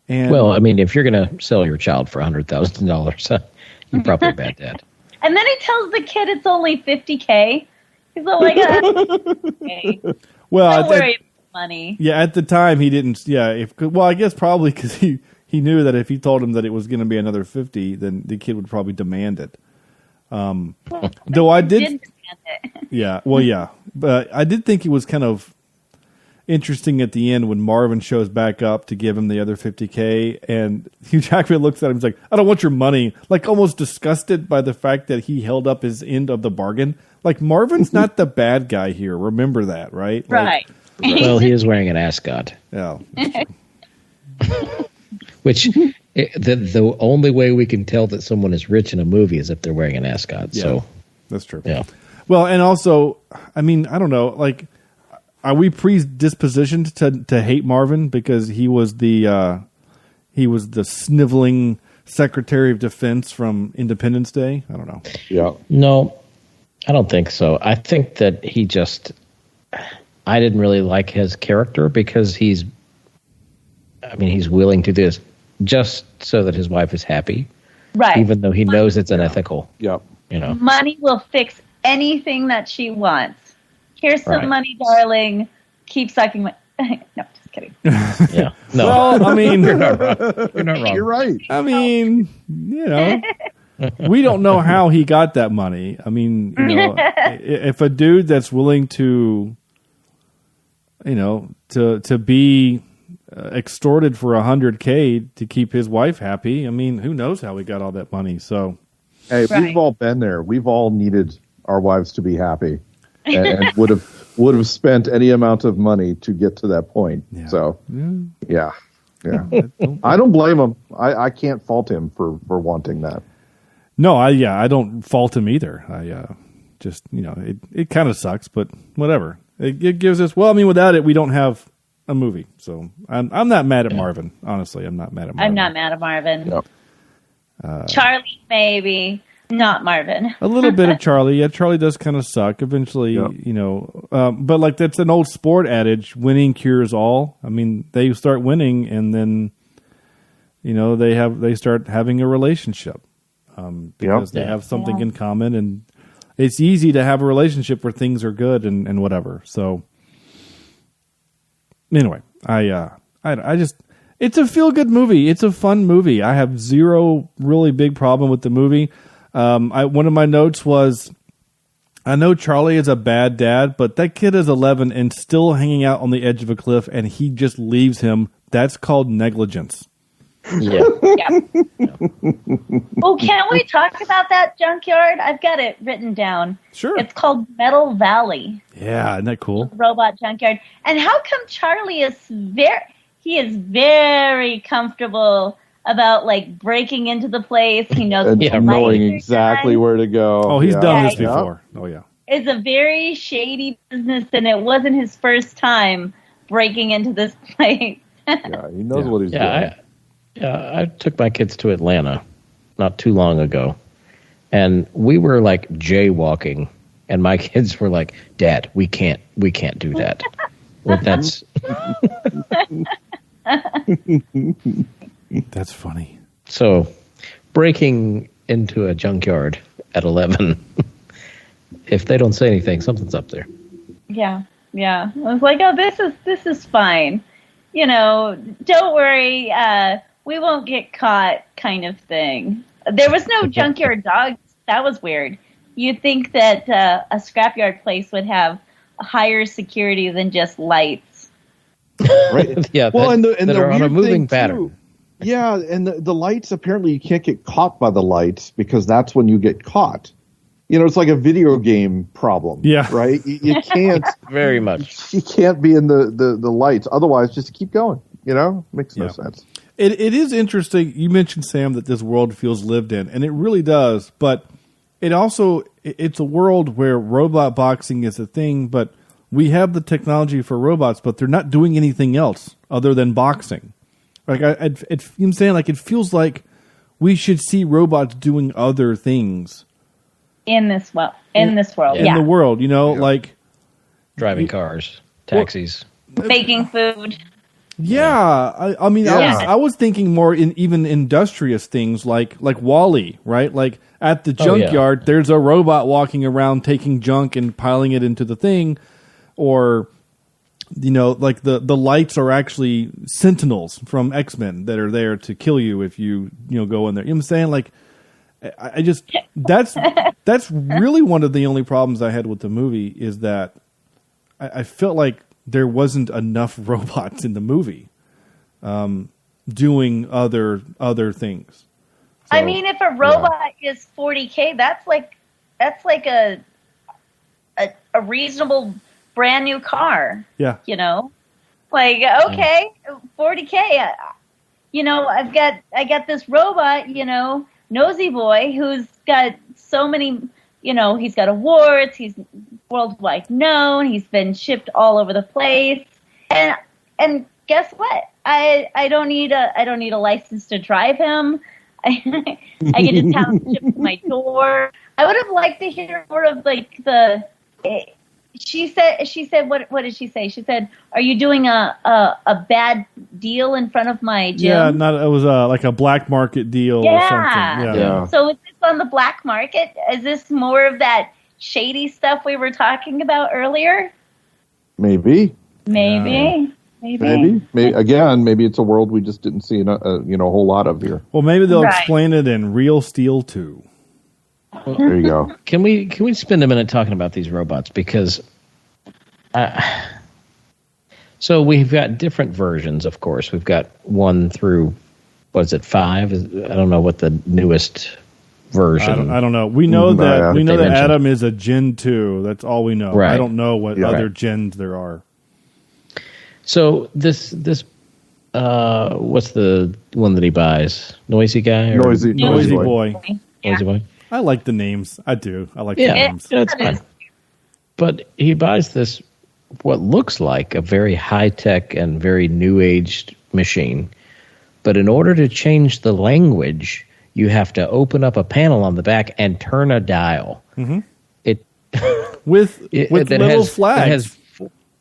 S7: well, if you're going to sell your child for $100,000, you're probably a bad dad.
S8: And then he tells the kid it's only $50K. He's like, okay.
S5: Well,
S8: don't worry about money.
S5: Yeah, at the time he didn't. Yeah, I guess probably because he knew that if he told him that it was going to be another 50, then the kid would probably demand it. Though I did
S8: demand it.
S5: Yeah, well, yeah, but I did think it was kind of interesting at the end when Marvin shows back up to give him the other $50K, and Hugh Jackman looks at him and is like, "I don't want your money," like almost disgusted by the fact that he held up his end of the bargain. Like Marvin's not the bad guy here. Remember that, right?
S8: Right.
S7: Well, he is wearing an ascot.
S5: Yeah.
S7: Which the only way we can tell that someone is rich in a movie is if they're wearing an ascot. Yeah, so
S5: that's true.
S7: Yeah.
S5: Well, and also, I don't know. Like, are we predispositioned to hate Marvin because he was the sniveling Secretary of Defense from Independence Day? I don't know.
S6: Yeah.
S7: No, I don't think so. I think that I didn't really like his character because he's willing to do this just so that his wife is happy.
S8: Right.
S7: Even though he knows it's unethical.
S6: Yep.
S8: Money will fix anything that she wants. Here's some money, darling. Keep sucking my... No, just kidding.
S7: Yeah. No.
S5: Well,
S7: you're not wrong. You're not wrong.
S6: You're right.
S5: We don't know how he got that money. If a dude that's willing to, to be extorted for $100K to keep his wife happy, who knows how he got all that money? So,
S6: hey, we've all been there. We've all needed our wives to be happy, and would have spent any amount of money to get to that point. Yeah. So, yeah. I don't blame him. I can't fault him for wanting that.
S5: No, I don't fault him either. I just, it kind of sucks, but whatever. It gives us, without it, we don't have a movie. So I'm not mad at Marvin. Honestly, I'm not mad at Marvin.
S8: I'm not mad at Marvin.
S6: No.
S8: Charlie, maybe. Not Marvin.
S5: A little bit of Charlie. Yeah, Charlie does kind of suck. Eventually, but like that's an old sport adage, winning cures all. They start winning and then, they start having a relationship. Because they have something in common, and it's easy to have a relationship where things are good and whatever. So anyway, I just, it's a feel good movie. It's a fun movie. I have zero really big problem with the movie. One of my notes was, I know Charlie is a bad dad, but that kid is 11 and still hanging out on the edge of a cliff, and he just leaves him. That's called negligence.
S7: Yeah.
S8: Oh, can we talk about that junkyard? I've got it written down.
S5: Sure.
S8: It's called Metal Valley.
S5: Yeah, isn't that cool?
S8: Robot junkyard. And how come Charlie is very comfortable about breaking into the place? He knows
S6: knowing exactly where to go.
S5: Oh, he's done this before. Oh yeah.
S8: It's a very shady business, and it wasn't his first time breaking into this place.
S6: Yeah, he knows what he's doing.
S7: I took my kids to Atlanta not too long ago, and we were jaywalking, and my kids were like, "Dad, we can't do that." Well,
S5: that's funny.
S7: So, breaking into a junkyard at 11, if they don't say anything, something's up there.
S8: Yeah. I was like, "Oh, this is fine. Don't worry. We won't get caught," kind of thing. There was no junkyard dogs. That was weird. You'd think that a scrapyard place would have higher security than just lights.
S6: Right.
S7: Yeah.
S6: Well, and the
S7: are on a
S6: weird
S7: moving
S6: thing,
S7: pattern.
S6: too, and the lights, apparently you can't get caught by the lights because that's when you get caught. it's like a video game problem.
S5: Yeah.
S6: Right? You can't
S7: Very much.
S6: You can't be in the lights. Otherwise, just keep going. Makes no sense.
S5: It is interesting. You mentioned, Sam, that this world feels lived in, and it really does. But it's a world where robot boxing is a thing, but we have the technology for robots, but they're not doing anything else other than boxing. Like I'm saying, like it feels like we should see robots doing other things
S8: in this world. In
S5: the world, like
S7: driving cars, taxis,
S8: making food.
S5: Yeah, I mean, I was thinking more in even industrious things like WALL-E, right? Like at the junkyard, there's a robot walking around taking junk and piling it into the thing, or like the lights are actually sentinels from X-Men that are there to kill you if you go in there. You know what I'm saying? Like, I just that's really one of the only problems I had with the movie is that I felt like there wasn't enough robots in the movie doing other things. So,
S8: I mean, if a robot is $40K, that's like a reasonable brand new car.
S5: Yeah.
S8: Like, okay, $40K. I got this robot, nosy boy who's got so many, he's got awards, he's worldwide known, he's been shipped all over the place. And guess what? I don't need a license to drive him. I can just have him shipped to my door. I would have liked to hear more of like she said what did she say? She said, "Are you doing a bad deal in front of my gym?"
S5: Yeah, it was like a black market deal or something. Yeah.
S8: So is this on the black market? Is this more of that shady stuff we were talking about earlier?
S6: Maybe.
S8: Maybe.
S6: Again, maybe it's a world we just didn't see a whole lot of here.
S5: Well, maybe they'll explain it in Real Steel 2.
S6: Well, there you go.
S7: Can we spend a minute talking about these robots? Because so we've got different versions, of course. We've got 1 through, 5? I don't know what the newest version.
S5: I don't know. We know that Adam is a Gen 2. That's all we know. Right. I don't know what other gens there are.
S7: So this what's the one that he buys? Noisy guy? Or
S5: Noisy boy.
S8: Yeah.
S7: Noisy boy.
S5: I like the names. I do. I like the names.
S7: Yeah, it's fun. But he buys this, what looks like a very high-tech and very new-aged machine. But in order to change the language, you have to open up a panel on the back and turn a dial.
S5: Mm-hmm. With little flags.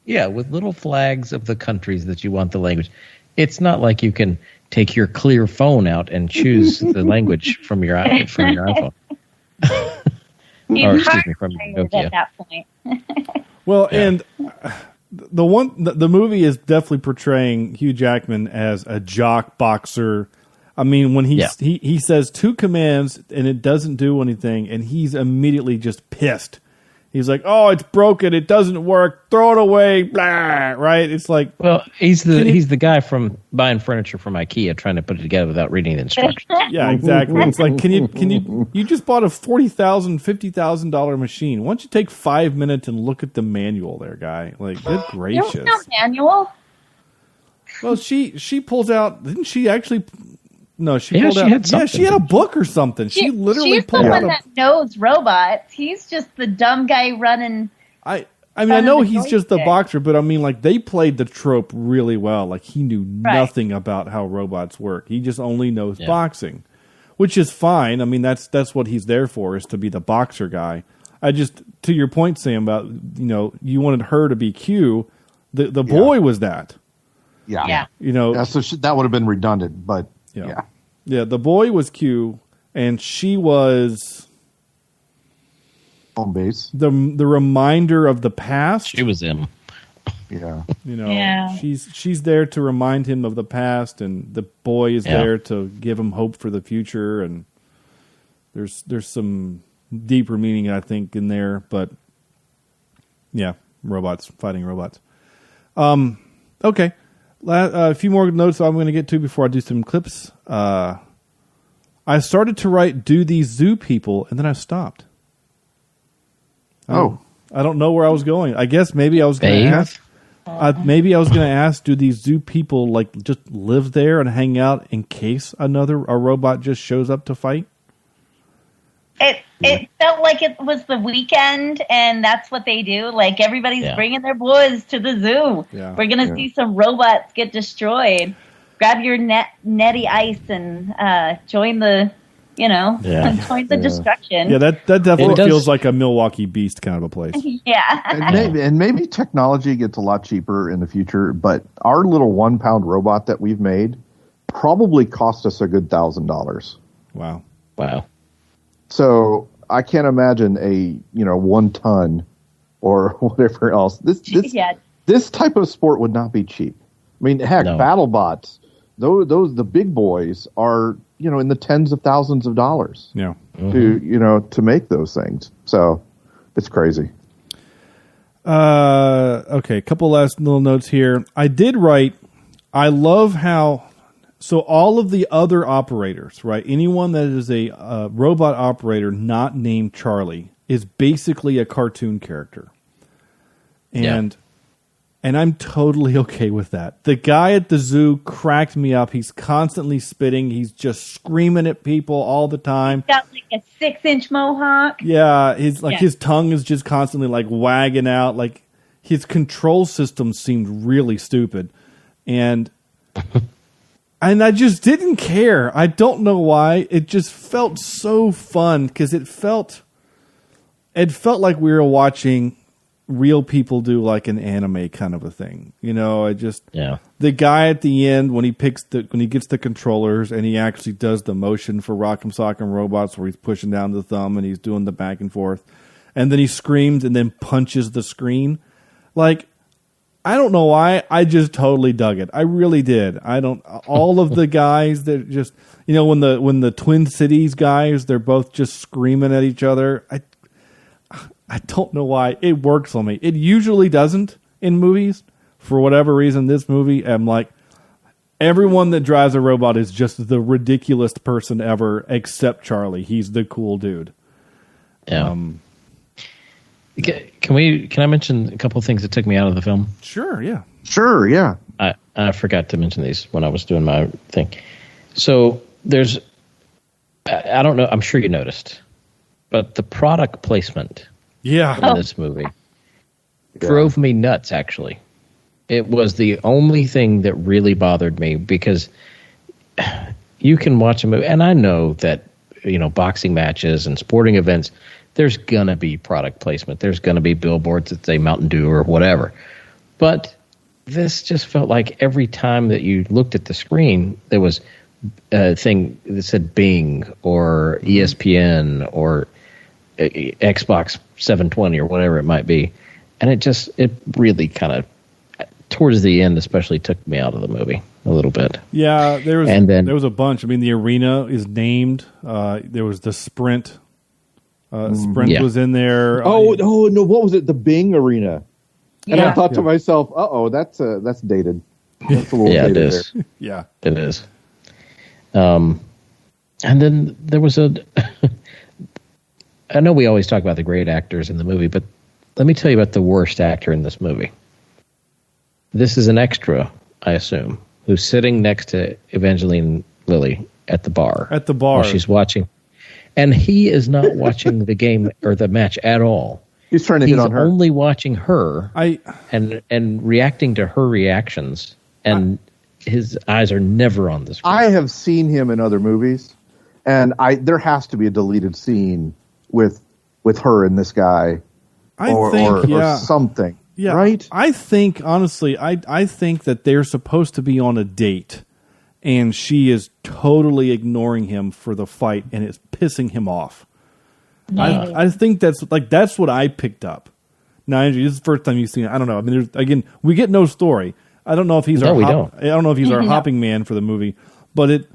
S7: With little flags of the countries that you want the language. It's not like you can take your clear phone out and choose the language from your iPhone.
S8: From Nokia. At that point.
S5: Well, and the movie is definitely portraying Hugh Jackman as a jock boxer. I mean, when he says 2 commands and it doesn't do anything, and he's immediately just pissed. He's like, "Oh, it's broken. It doesn't work. Throw it away." Blah, right? It's like,
S7: well, he's the guy from buying furniture from IKEA, trying to put it together without reading the instructions.
S5: Yeah, exactly. It's like, can you just bought a $40,000, $50,000 machine? Why don't you take 5 minutes and look at the manual, there, guy? Like, good gracious.
S8: You don't know manual.
S5: Well, she pulls out. Didn't she actually? No, she pulled out. She had a book or something. She literally pulled out.
S8: She's the one that knows robots. He's just the dumb guy running.
S5: I know he's just the boxer, but I mean, like, they played the trope really well. Like, he knew nothing about how robots work. He just only knows boxing, which is fine. I mean, that's what he's there for, is to be the boxer guy. To your point, Sam, about you wanted her to be Q. The boy was that.
S6: Yeah. So that would have been redundant, but. Yeah, the boy was Q, and she was home base.
S5: The reminder of the past.
S7: She was him.
S6: Yeah.
S5: She's there to remind him of the past, and the boy is there to give him hope for the future. And there's some deeper meaning, I think, in there. But robots fighting robots. Okay. A few more notes I'm going to get to before I do some clips. I started to write "Do these zoo people," and then I stopped. I don't know where I was going. I guess maybe I was going to ask. Maybe I was going to ask, do these zoo people like just live there and hang out in case a robot just shows up to fight?
S8: It felt like it was the weekend, and that's what they do. Like, everybody's bringing their boys to the zoo. Yeah. We're going to see some robots get destroyed. Grab your netty ice and join the, join the destruction.
S5: Yeah, that definitely feels like a Milwaukee Beast kind of a place.
S8: Yeah.
S6: Maybe technology gets a lot cheaper in the future, but our little 1 pound robot that we've made probably cost us a good $1,000.
S5: Wow.
S6: So I can't imagine a 1 ton or whatever else. This type of sport would not be cheap. I mean, heck, BattleBots, those the big boys are in the tens of thousands of dollars.
S5: Yeah.
S6: To make those things. So it's crazy.
S5: Okay, a couple last little notes here. I did write. I love how. So all of the other operators, right? Anyone that is a robot operator not named Charlie is basically a cartoon character. And I'm totally okay with that. The guy at the zoo cracked me up. He's constantly spitting. He's just screaming at people all the time.
S8: He's got like a 6-inch mohawk.
S5: Yeah, his tongue is just constantly like wagging out. Like his control system seemed really stupid. And I just didn't care. I don't know why. It just felt so fun because it felt like we were watching real people do like an anime kind of a thing. The guy at the end when he gets the controllers and he actually does the motion for Rock'em Sock'em Robots where he's pushing down the thumb and he's doing the back and forth, and then he screams and then punches the screen. Like, I don't know why. I just totally dug it. I really did. All of the guys that just, when the Twin Cities guys, they're both just screaming at each other. I don't know why. It works on me. It usually doesn't in movies. For whatever reason, this movie, I'm like, everyone that drives a robot is just the ridiculous person ever, except Charlie. He's the cool dude.
S7: Yeah. Can I mention a couple of things that took me out of the film?
S5: Sure, yeah.
S6: Sure, yeah.
S7: I forgot to mention these when I was doing my thing. So there's, I don't know, I'm sure you noticed, but the product placement in this movie drove me nuts, actually. It was the only thing that really bothered me because you can watch a movie, and I know that, boxing matches and sporting events, there's going to be product placement. There's going to be billboards that say Mountain Dew or whatever. But this just felt like every time that you looked at the screen, there was a thing that said Bing or ESPN or Xbox 720 or whatever it might be. And it really kind of, towards the end especially, took me out of the movie a little bit.
S5: Yeah, there was a bunch. I mean, the arena is named. There was the Sprint. Sprint was in there.
S6: Oh no! What was it? The Bing Arena. And I thought to myself, that's dated. That's a little dated.
S7: It is.
S6: There.
S5: Yeah,
S7: it is. And then there was I know we always talk about the great actors in the movie, but let me tell you about the worst actor in this movie. This is an extra, I assume, who's sitting next to Evangeline Lilly at the bar. While she's watching. And he is not watching the game or the match at all.
S6: He's trying to hit on her.
S7: He's only watching her and reacting to her reactions. And his eyes are never on the screen.
S6: I have seen him in other movies, and there has to be a deleted scene with her and this guy or something.
S5: Yeah,
S6: right?
S5: I think, honestly, I think that they're supposed to be on a date. And she is totally ignoring him for the fight, and it's pissing him off. No. I think that's what I picked up. Now, Andrew, this is the first time you've seen it. I don't know. I mean, we get no story. I don't know if he's our hopping man for the movie, but it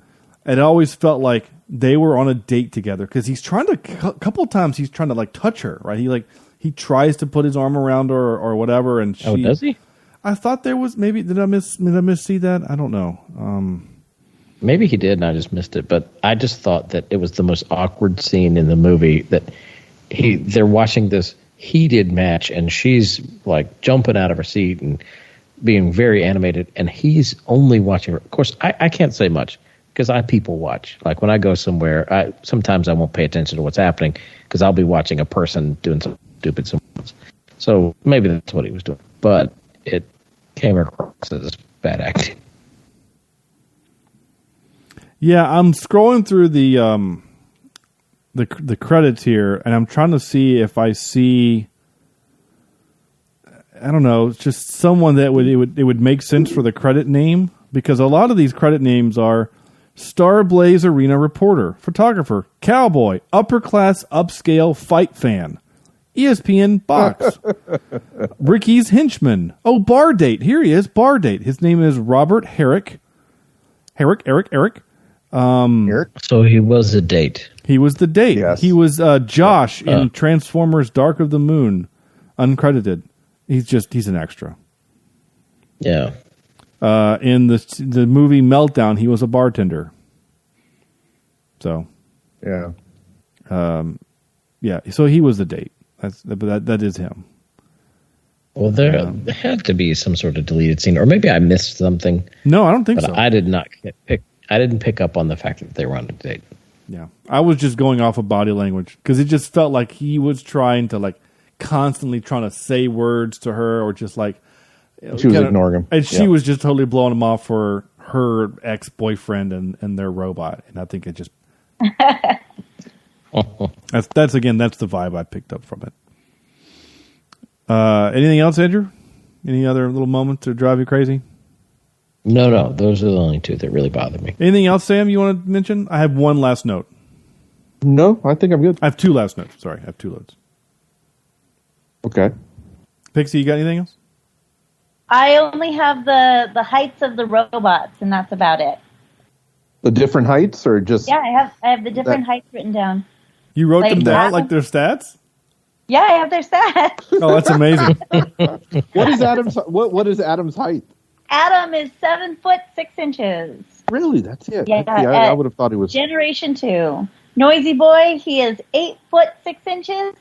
S5: always felt like they were on a date together because he's trying to a couple of times he's trying to like touch her, right? He tries to put his arm around her or whatever, and she.
S7: Oh, does he?
S5: I thought there was maybe did I miss see that? I don't know.
S7: Maybe he did, and I just missed it. But I just thought that it was the most awkward scene in the movie. That they're watching this heated match, and she's like jumping out of her seat and being very animated, and he's only watching her. Of course, I can't say much because I people watch. Like when I go somewhere, sometimes I won't pay attention to what's happening because I'll be watching a person doing some stupid something. So maybe that's what he was doing, but it came across as bad acting.
S5: Yeah, I'm scrolling through the credits here, and I'm trying to see if I see, I don't know, just someone that it would make sense for the credit name, because a lot of these credit names are Star Blaze Arena reporter, photographer, cowboy, upper class upscale fight fan, ESPN box, Ricky's henchman. Oh, bar date. Here he is, bar date. His name is Robert Herrick. Eric.
S7: So he was a date.
S5: He was the date.
S6: Yes.
S5: He was Josh in Transformers Dark of the Moon, uncredited. He's an extra.
S7: Yeah.
S5: In the movie Meltdown, he was a bartender. So.
S6: Yeah.
S5: Yeah, so he was the date. That is him.
S7: Well, there had to be some sort of deleted scene, or maybe I missed something.
S5: No, I don't think so.
S7: I did not pick. I didn't pick up on the fact that they were on a date.
S5: Yeah, I was just going off of body language because it just felt like he was trying to constantly trying to say words to her, or just
S6: she was ignoring him,
S5: and she was just totally blowing him off for her ex-boyfriend and their robot, and I think it just that's the vibe I picked up from it. Anything else, Andrew? Any other little moments to drive you crazy?
S7: No, those are the only two that really bothered me.
S5: Anything else, Sam, you want to mention? I have one last note.
S6: No, I think I'm good.
S5: I have two last notes. Sorry, I have two loads.
S6: Okay.
S5: Pixie, you got anything else?
S8: I only have the heights of the robots, and that's about it.
S6: The different heights, or just...
S8: Yeah, I have the different heights written down.
S5: You wrote them down, like their stats?
S8: Yeah, I have their stats.
S5: Oh, that's amazing.
S6: What is Adam's height?
S8: Adam is 7'6".
S6: Really? That's it?
S8: Yeah,
S6: I would have thought he was...
S8: Generation 2. Noisy Boy, he is 8'6".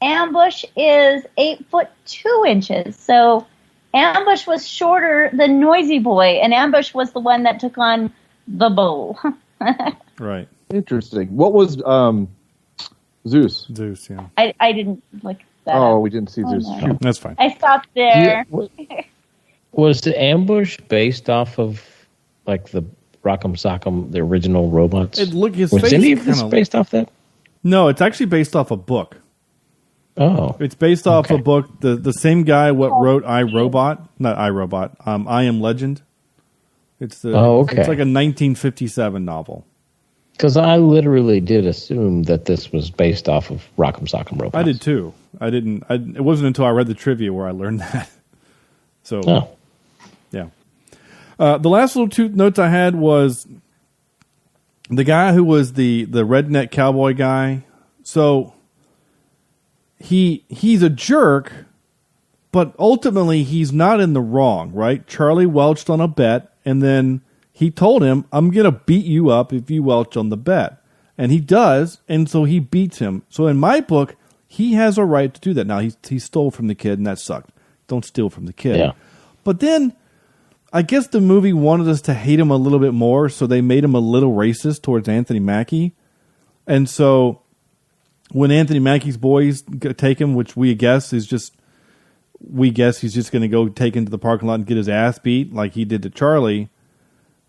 S8: Ambush is 8'2". So Ambush was shorter than Noisy Boy, and Ambush was the one that took on the bull.
S5: Right.
S6: Interesting. What was Zeus?
S5: Zeus, yeah.
S8: I didn't look that
S6: Oh,
S8: up.
S6: we didn't see Zeus.
S5: No, that's fine.
S8: I stopped there.
S7: Was the Ambush based off of the Rock'em Sock'em, the original robots? Was any of this based off that?
S5: No, it's actually based off a book.
S7: Oh.
S5: It's based off a book. The same guy wrote I, Robot. Not I, Robot. I Am Legend. It's It's like a 1957 novel.
S7: Because I literally did assume that this was based off of Rock'em Sock'em robots.
S5: I did too. It wasn't until I read the trivia where I learned that. So, yeah. The last little two notes I had was the guy who was the redneck cowboy guy. So he's a jerk, but ultimately he's not in the wrong, right? Charlie welched on a bet, and then he told him, I'm going to beat you up if you welch on the bet. And he does, and so he beats him. So in my book, he has a right to do that. Now, he stole from the kid, and that sucked. Don't steal from the kid.
S7: Yeah.
S5: But then, I guess the movie wanted us to hate him a little bit more, so they made him a little racist towards Anthony Mackie. And so, when Anthony Mackie's boys take him, which we guess he's just going to go take him to the parking lot and get his ass beat like he did to Charlie,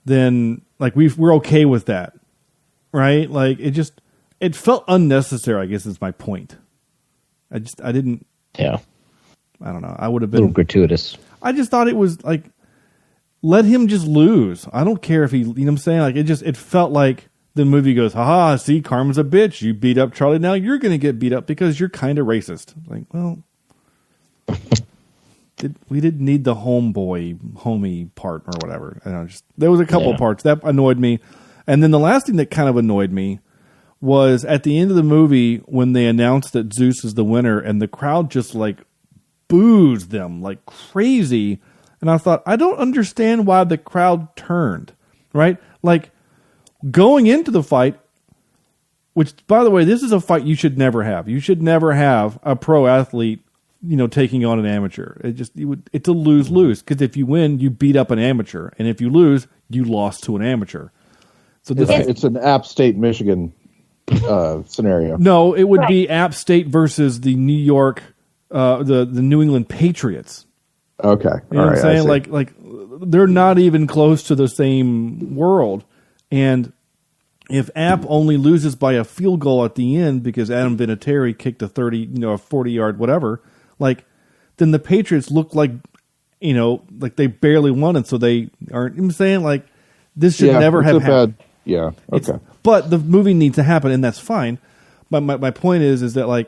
S5: then we're okay with that, right? It felt unnecessary, I guess is my point. I didn't.
S7: Yeah.
S5: I don't know. I would have been
S7: a little gratuitous.
S5: I just thought it was let him just lose. I don't care if he, you know what I'm saying? It felt like the movie goes, haha, see, Carmen's a bitch. You beat up Charlie. Now you're going to get beat up because you're kind of racist. We didn't need the homie part or whatever. There was a couple of parts that annoyed me. And then the last thing that kind of annoyed me was at the end of the movie when they announced that Zeus is the winner and the crowd just boos them like crazy. And I thought, I don't understand why the crowd turned, right? Going into the fight, Which, by the way, this is a fight you should never have. You should never have a pro athlete, taking on an amateur. It's a lose-lose, because if you win, you beat up an amateur, and if you lose, you lost to an amateur. So
S6: it's an App State, Michigan scenario.
S5: No, it would be App State versus the New York, the New England Patriots.
S6: Okay,
S5: you know what I'm saying? Like they're not even close to the same world, and if App only loses by a field goal at the end because Adam Vinatieri kicked a 30, a 40-yard whatever, then the Patriots look like they barely won it, so they aren't. I'm saying this should never have happened.
S6: Yeah, okay.
S5: But the movie needs to happen, and that's fine. But my point is that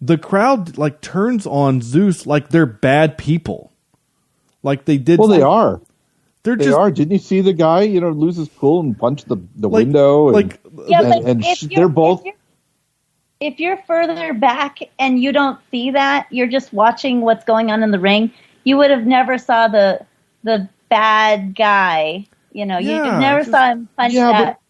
S5: the crowd turns on Zeus like they're bad people, like they did.
S6: Well, they are.
S5: They
S6: are. Didn't you see the guy, lose his cool and punch the window? They're both.
S8: If you're further back and you don't see that, you're just watching what's going on in the ring. You would have never saw the bad guy. You never saw him punch that.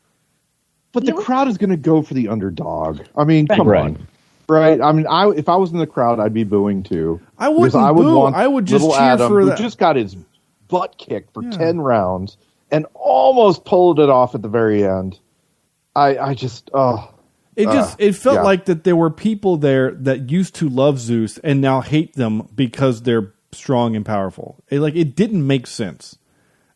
S6: But the crowd is going to go for the underdog. I mean, come on. Right? I mean, if I was in the crowd, I'd be booing too.
S5: I wouldn't boo. I would just cheer
S6: Adam,
S5: for that.
S6: Who just got his butt kicked for 10 rounds and almost pulled it off at the very end. It
S5: felt like that there were people there that used to love Zeus and now hate them because they're strong and powerful. It didn't make sense.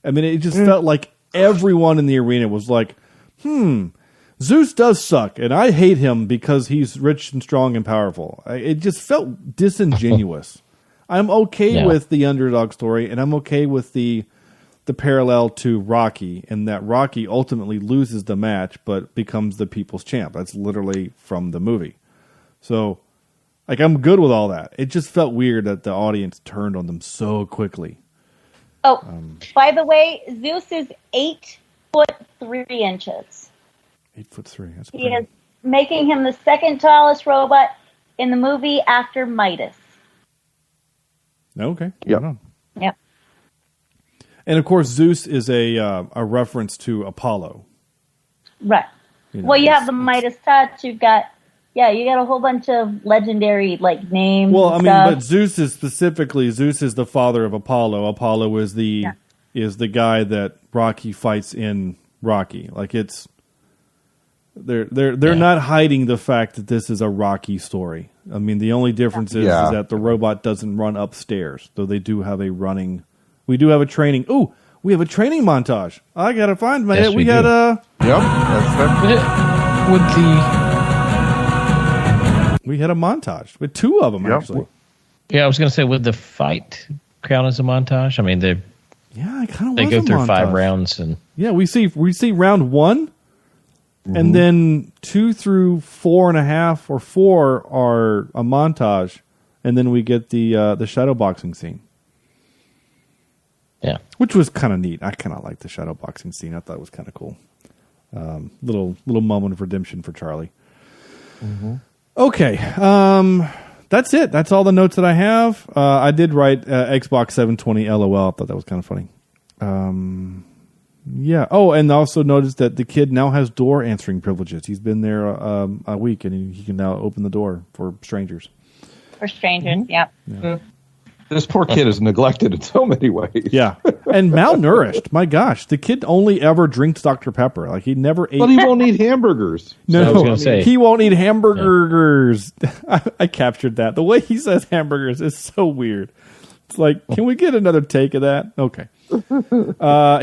S5: I mean, it just felt like everyone in the arena was like, Zeus does suck, and I hate him because he's rich and strong and powerful. It just felt disingenuous. I'm okay with the underdog story, and I'm okay with the parallel to Rocky, and that Rocky ultimately loses the match but becomes the people's champ. That's literally from the movie. So, I'm good with all that. It just felt weird that the audience turned on them so quickly.
S8: Oh, by the way, Zeus is 8'3".
S5: 8'3". That's
S8: he is making him the second tallest robot in the movie after Midas.
S5: Okay.
S6: Yep.
S8: Yep.
S5: And of course, Zeus is a reference to Apollo.
S8: Right. You have the Midas touch. You've got a whole bunch of legendary names.
S5: Well,
S8: and
S5: I mean,
S8: stuff.
S5: but Zeus is the father of Apollo. Apollo is the guy that Rocky fights in Rocky. They're not hiding the fact that this is a Rocky story. I mean, the only difference is that the robot doesn't run upstairs, though they do have we do have a training. Ooh, we have a training montage. I gotta find my.
S7: Yes,
S5: we had a.
S6: Yep.
S5: We had a montage with two of them actually.
S7: Yeah, I was gonna say, would the fight count as a montage? I mean, they go through 5 rounds and
S5: we see round 1. And then 2 through 4.5 or 4 are a montage, and then we get the shadow boxing scene.
S7: Yeah,
S5: which was kind of neat. I kind of liked the shadow boxing scene. I thought it was kind of cool. Little moment of redemption for Charlie. Okay, that's it. That's all the notes that I have. I did write Xbox 720 LOL. I thought that was kind of funny. Yeah. Oh, and also noticed that the kid now has door answering privileges. He's been there a week, and he can now open the door for strangers.
S8: Yeah.
S6: This poor kid is neglected in so many ways.
S5: Yeah, and malnourished. My gosh, the kid only ever drinks Dr. Pepper. He never ate.
S6: But he won't eat hamburgers.
S5: No,
S7: I was gonna say.
S5: He won't eat hamburgers. Yeah. I captured that. The way he says hamburgers is so weird. It's can we get another take of that? Okay.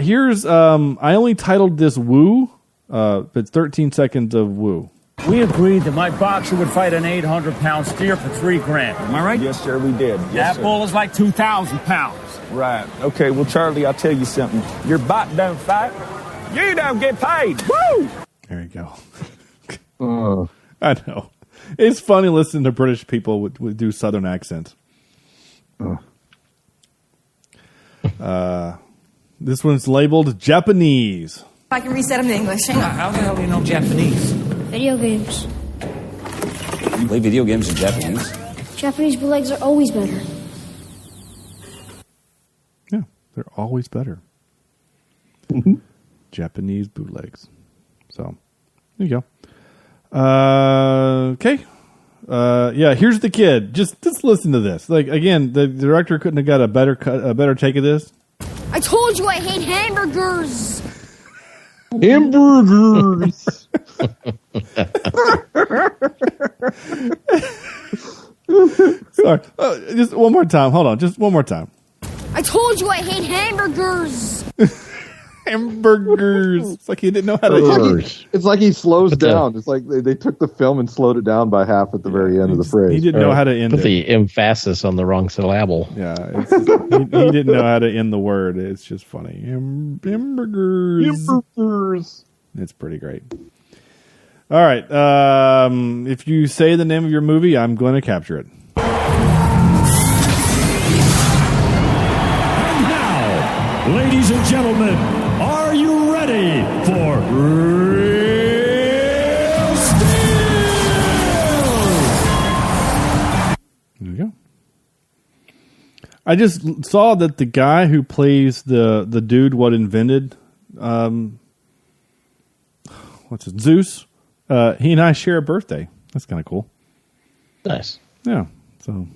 S5: Here's I only titled this Woo. It's 13 seconds of Woo.
S1: We agreed that my boxer would fight an 800-pound steer for $3,000. Am I right?
S2: Yes, sir, we did.
S1: That bull is 2,000 pounds.
S2: Right. Okay, well, Charlie, I'll tell you something. Your bot don't fight. You don't get paid. Woo!
S5: There you go. I know. It's funny listening to British people would do Southern accents. This one's labeled Japanese.
S9: I can reset them to English. Hang on.
S1: How the hell do you know Japanese?
S9: Video games.
S10: You play video games in Japanese?
S9: Japanese bootlegs are always better.
S5: Yeah, they're always better. Japanese bootlegs. So, there you Okay. Here's the kid. Just listen to this. Like, again, the director couldn't have got a better take of this.
S9: I told you I hate hamburgers.
S6: Hamburgers.
S5: Sorry. Just one more time. Hold on. Just one more time.
S9: I told you I hate hamburgers.
S5: Hamburgers. It's like he didn't know how to.
S6: It's like he slows down. It's like they took the film and slowed it down by half at the very end of the phrase.
S5: He didn't know how to end
S7: Put
S5: it.
S7: the emphasis on the wrong syllable.
S5: Yeah, he didn't know how to end the word. It's just funny. Hamburgers.
S6: Hamburgers.
S5: It's pretty great. All right. If you say the name of your movie, I'm going to capture it.
S1: Ladies and gentlemen, are you ready for Real Steel?
S5: There you go. I just saw that the guy who plays the dude what invented what's it, Zeus, he and I share a birthday. That's kind of cool.
S7: Nice.
S5: Yeah. So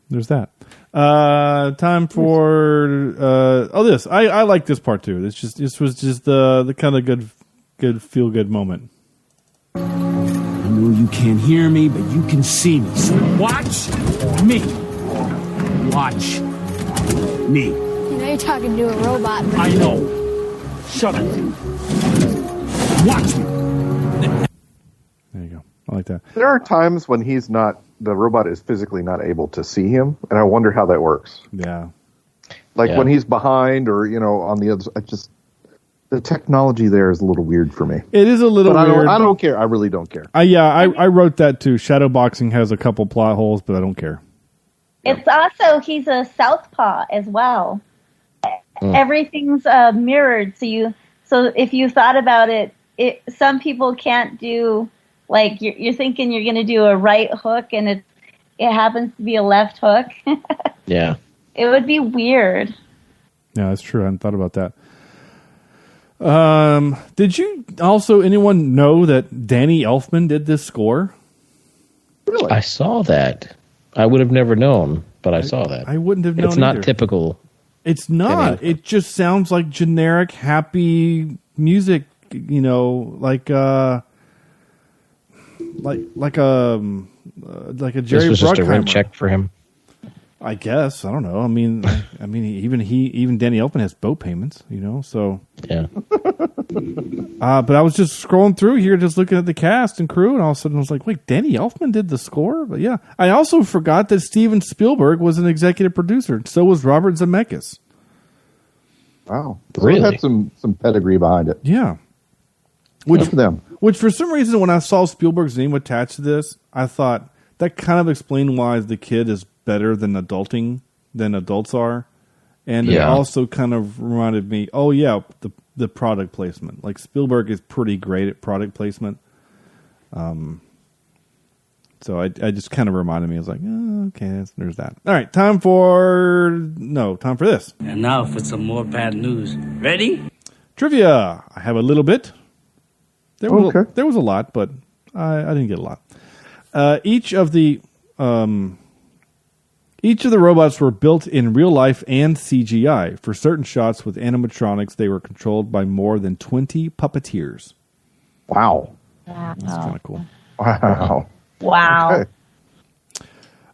S5: there's that. Time for this. I like this part too. This was just the kind of good feel good moment.
S11: I know you can't hear me, but you can see me. So watch me. Watch me.
S9: You know you're talking to a robot.
S11: I know. Shut up. Watch me.
S5: There you go. I like that.
S6: There are times when the robot is physically not able to see him, and I wonder how that works.
S5: Yeah.
S6: When he's behind or, on the other side, the technology there is a little weird for me.
S5: It is a little weird.
S6: I don't care. I really don't care.
S5: I wrote that too. Shadowboxing has a couple plot holes, but I don't care.
S8: It's also, he's a southpaw as well. Everything's mirrored. So if you thought about it, some people can't do, like, you're thinking you're going to do a right hook and it happens to be a left hook.
S7: Yeah.
S8: It would be weird.
S5: Yeah, that's true. I hadn't thought about that. Did you anyone know that Danny Elfman did this score?
S6: Really?
S7: I saw that. I would have never known, but I saw that.
S5: I wouldn't have known
S7: It's not
S5: either.
S7: typical.
S5: It's not. It just sounds like generic, happy music, like a Jerry
S7: This was just a rent
S5: Bruckheimer.
S7: check for him.
S5: I guess. I don't know. I mean, even Danny Elfman has boat payments, so.
S7: Yeah.
S5: But I was just scrolling through here, just looking at the cast and crew, and all of a sudden I was like, wait, Danny Elfman did the score? But yeah. I also forgot that Steven Spielberg was an executive producer. So was Robert Zemeckis.
S6: Wow. So
S7: Really?
S6: it had some pedigree behind it.
S5: Yeah.
S6: Good for them.
S5: Which for some reason, when I saw Spielberg's name attached to this, I thought that kind of explained why the kid is better than adults are. And it also kind of reminded me, the product placement. Like, Spielberg is pretty great at product placement. So I just kind of reminded me. I was like, okay, there's that. All right, time for this.
S11: And now for some more bad news. Ready?
S5: Trivia. I have a little bit. There was a lot, but I didn't get a lot. Each of the robots were built in real life and CGI. For certain shots with animatronics, they were controlled by more than 20 puppeteers.
S6: Wow.
S5: That's kind of cool.
S6: Wow.
S8: Wow.
S6: Okay.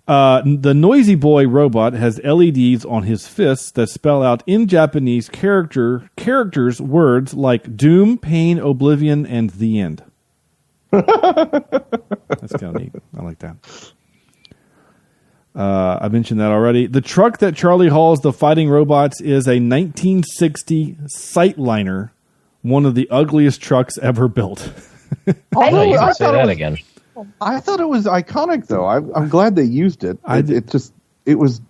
S5: The Noisy Boy robot has LEDs on his fists that spell out in Japanese characters words like doom, pain, oblivion, and the end. That's kind of neat. I like that. I mentioned that already. The truck that Charlie hauls the fighting robots is a 1960 Sightliner, one of the ugliest trucks ever built.
S7: Oh, you can say that again.
S6: I thought it was iconic, though. I'm glad they used it. It was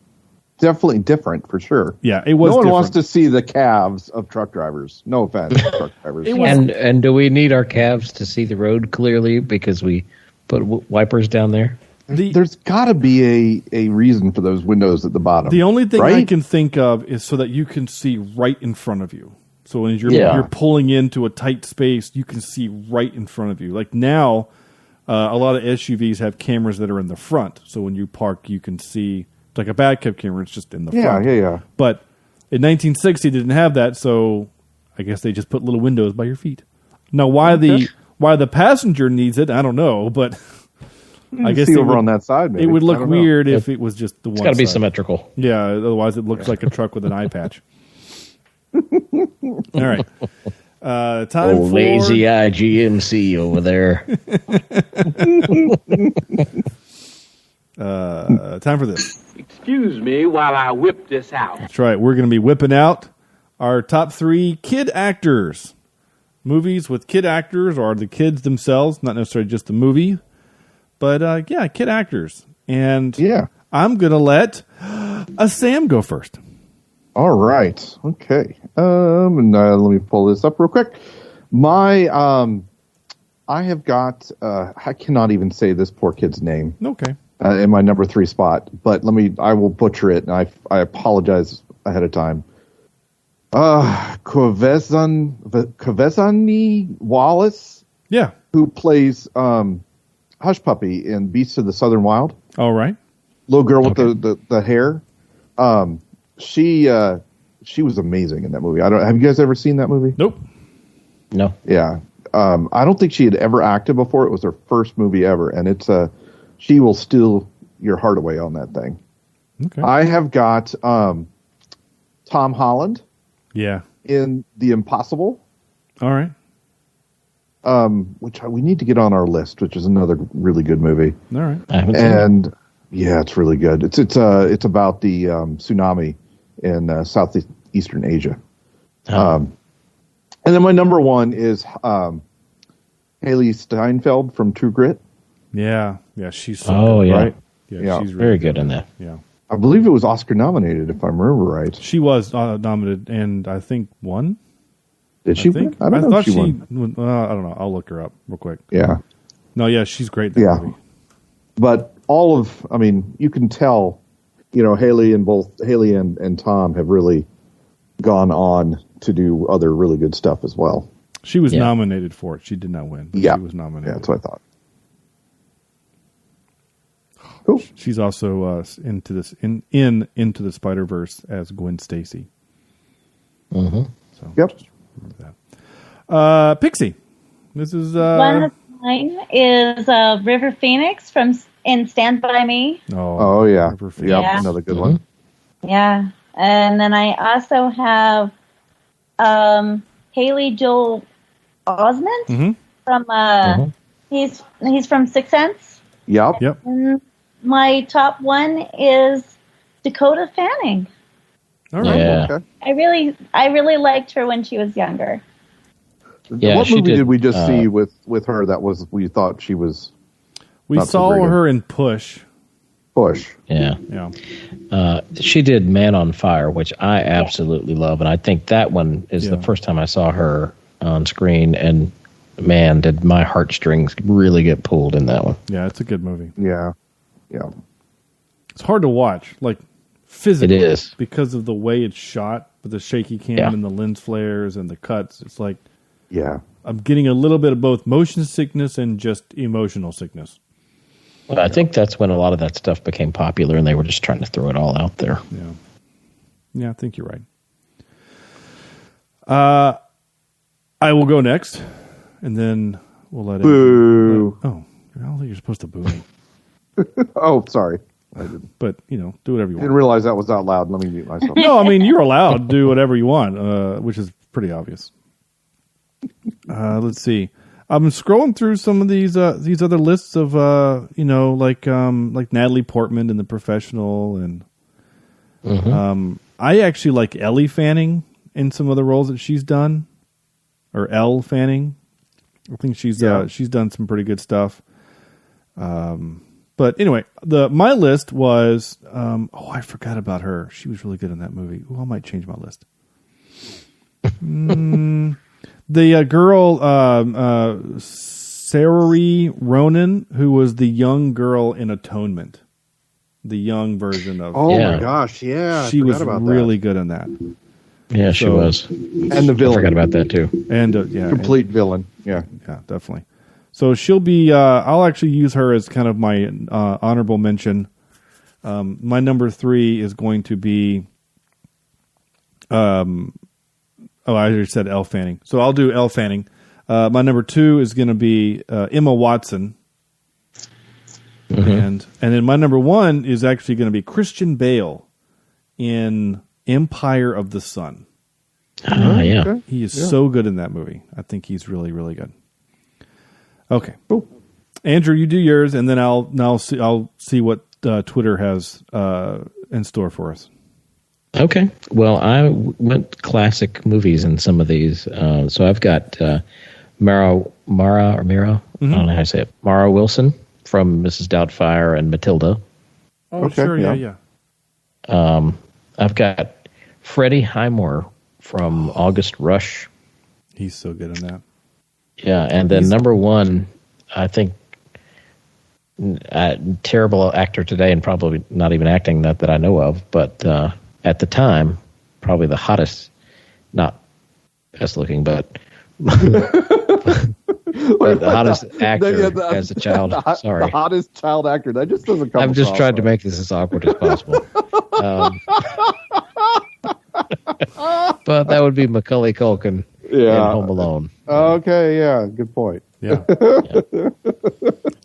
S6: definitely different for sure.
S5: Yeah, it was.
S6: No one
S5: different.
S6: wants to see the calves of truck drivers. No offense, truck drivers.
S7: And do we need our calves to see the road clearly because we put wipers down there?
S6: There's got to be a reason for those windows at the bottom.
S5: The only thing
S6: right?
S5: I can think of is so that you can see right in front of you. So when you're pulling into a tight space, you can see right in front of you. Like now, a lot of SUVs have cameras that are in the front. So when you park, you can see, like a bad cab camera, it's just in the front.
S6: Yeah.
S5: But in 1960, they didn't have that, so I guess they just put little windows by your feet. Now, why the passenger needs it, I don't know, but I guess
S6: on that side, maybe.
S5: It would look weird if it was just the one.
S7: It's got to be symmetrical.
S5: Yeah, otherwise it looks like a truck with an eye patch. All right. Time for
S7: lazy eye GMC over there.
S5: Time for this.
S12: Excuse me while I whip this out.
S5: That's right. We're going to be whipping out our top 3 kid actors. Movies with kid actors, or the kids themselves, not necessarily just the movie. But, kid actors. And I'm going to let Sam go first.
S6: All right. Okay. Let me pull this up real quick. I have got, I cannot even say this poor kid's name.
S5: Okay.
S6: In my number 3 spot, but I will butcher it, and I apologize ahead of time. Kvezani Wallace.
S5: Yeah.
S6: Who plays, Hush Puppy in Beasts of the Southern Wild.
S5: All right.
S6: Little girl with the hair. She was amazing in that movie. Have you guys ever seen that movie?
S5: Nope.
S7: No.
S6: Yeah. I don't think she had ever acted before. It was her first movie ever, and she will steal your heart away on that thing.
S5: Okay.
S6: I have got Tom Holland.
S5: Yeah.
S6: In The Impossible.
S5: All right.
S6: Which we need to get on our list, which is another really good movie.
S5: All right.
S6: And yeah, it's really good. It's about the tsunami in southeastern Asia. And then my number 1 is Haley Steinfeld from True Grit.
S5: Yeah, she's so good, right? Yeah, she's
S7: very good in that.
S5: Yeah,
S6: I believe it was Oscar nominated, if I remember right.
S5: She was nominated, and I think won.
S6: Did she win? I don't know if she won.
S5: I don't know. I'll look her up real quick.
S6: Yeah.
S5: No, yeah, she's great in that movie.
S6: But you can tell, Haley and Tom have really gone to do other really good stuff as well.
S5: She was nominated for it. She did not win. But she was nominated.
S6: Yeah, that's what I thought. Cool.
S5: She's also into the Spider-Verse as Gwen Stacy.
S7: Mm-hmm.
S5: So
S6: yep.
S5: Just remember that. Pixie. This is
S8: one of mine is River Phoenix in Stand By Me.
S6: Oh yeah.
S5: River Phoenix.
S6: Yeah, another good one.
S8: Yeah. And then I also have Haley Joel Osment from he's from Sixth Sense.
S6: Yep.
S8: And my top 1 is Dakota Fanning.
S5: All right.
S7: Yeah.
S6: Okay.
S8: I really liked her when she was younger.
S7: Yeah,
S6: what movie did we just see with her that we thought she was?
S5: We saw her in Push.
S7: Yeah. She did Man on Fire, which I absolutely love, and I think that one is the first time I saw her on screen, and man, did my heartstrings really get pulled in that one.
S5: Yeah, it's a good movie.
S6: Yeah.
S5: It's hard to watch, like physically,
S7: it is,
S5: because of the way it's shot with the shaky cam and the lens flares and the cuts. It's like, I'm getting a little bit of both motion sickness and just emotional sickness.
S7: Well, I think that's when a lot of that stuff became popular, and they were just trying to throw it all out there.
S5: Yeah, I think you're right. I will go next, and then we'll let
S6: boo.
S5: I don't think you're supposed to boo me.
S6: Oh, sorry.
S5: But, do whatever you want.
S6: I didn't realize that was out loud. Let me mute myself.
S5: No, I mean, you're allowed to do whatever you want, which is pretty obvious. Let's see. I'm scrolling through some of these other lists of, like Natalie Portman in The Professional. And I actually like Ellie Fanning in some of the roles that she's done. Or Elle Fanning. I think she's done some pretty good stuff. But anyway, my list was I forgot about her. She was really good in that movie. I might change my list. The girl Saoirse Ronan, who was the young girl in Atonement, the young version of.
S6: Oh my gosh, yeah,
S5: she was really good in that.
S7: Yeah, she was.
S6: And the villain.
S7: I forgot about that too.
S5: And
S6: complete villain. Yeah,
S5: definitely. So she'll be. I'll actually use her as kind of my honorable mention. My number 3 is going to be. I already said Elle Fanning, so I'll do Elle Fanning. My number 2 is going to be Emma Watson. And then my number 1 is actually going to be Christian Bale in Empire of the Sun.
S7: Yeah.
S6: Okay.
S5: He is so good in that movie. I think he's really, really good. Okay.
S6: Cool.
S5: Andrew, you do yours, and then I'll see what Twitter has in store for us.
S7: Okay. Well, I went classic movies in some of these. So I've got Mara, I don't know how to say it. Mara Wilson from Mrs. Doubtfire and Matilda.
S5: Oh, okay, sure, yeah.
S7: I've got Freddie Highmore from August Rush.
S5: He's so good in that.
S7: Yeah, and then number 1, I think, terrible actor today and probably not even acting that I know of, but at the time, probably the hottest, not best looking, but the hottest actor as a child. Sorry.
S6: The hottest child actor. That just doesn't come
S7: I've just tried to make this as awkward as possible. But that would be Macaulay Culkin in Home Alone.
S6: Okay, yeah, good point.
S5: Yeah.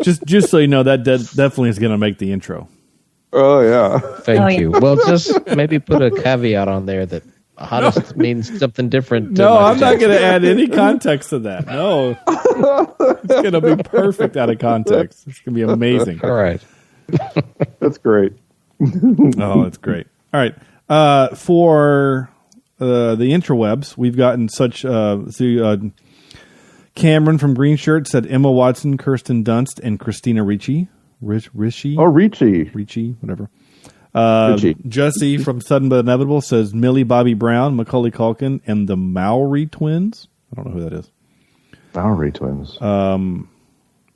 S5: Just so you know, that definitely is going to make the intro.
S6: Oh, yeah.
S7: Thank you. Well, just maybe put a caveat on there that hottest means something different.
S5: No, I'm not going to add any context to that. No. It's going to be perfect out of context. It's going to be amazing.
S7: All right.
S6: That's great.
S5: Oh, that's great. All right. For the interwebs, we've gotten such... Cameron from Green Shirt said Emma Watson, Kirsten Dunst, and Christina Ricci. Ricci?
S6: Oh, Ricci.
S5: Ricci, whatever. Jesse from Sudden But Inevitable says Millie Bobby Brown, Macaulay Culkin, and the Mowry twins. I don't know who that is.
S6: Mowry twins. I don't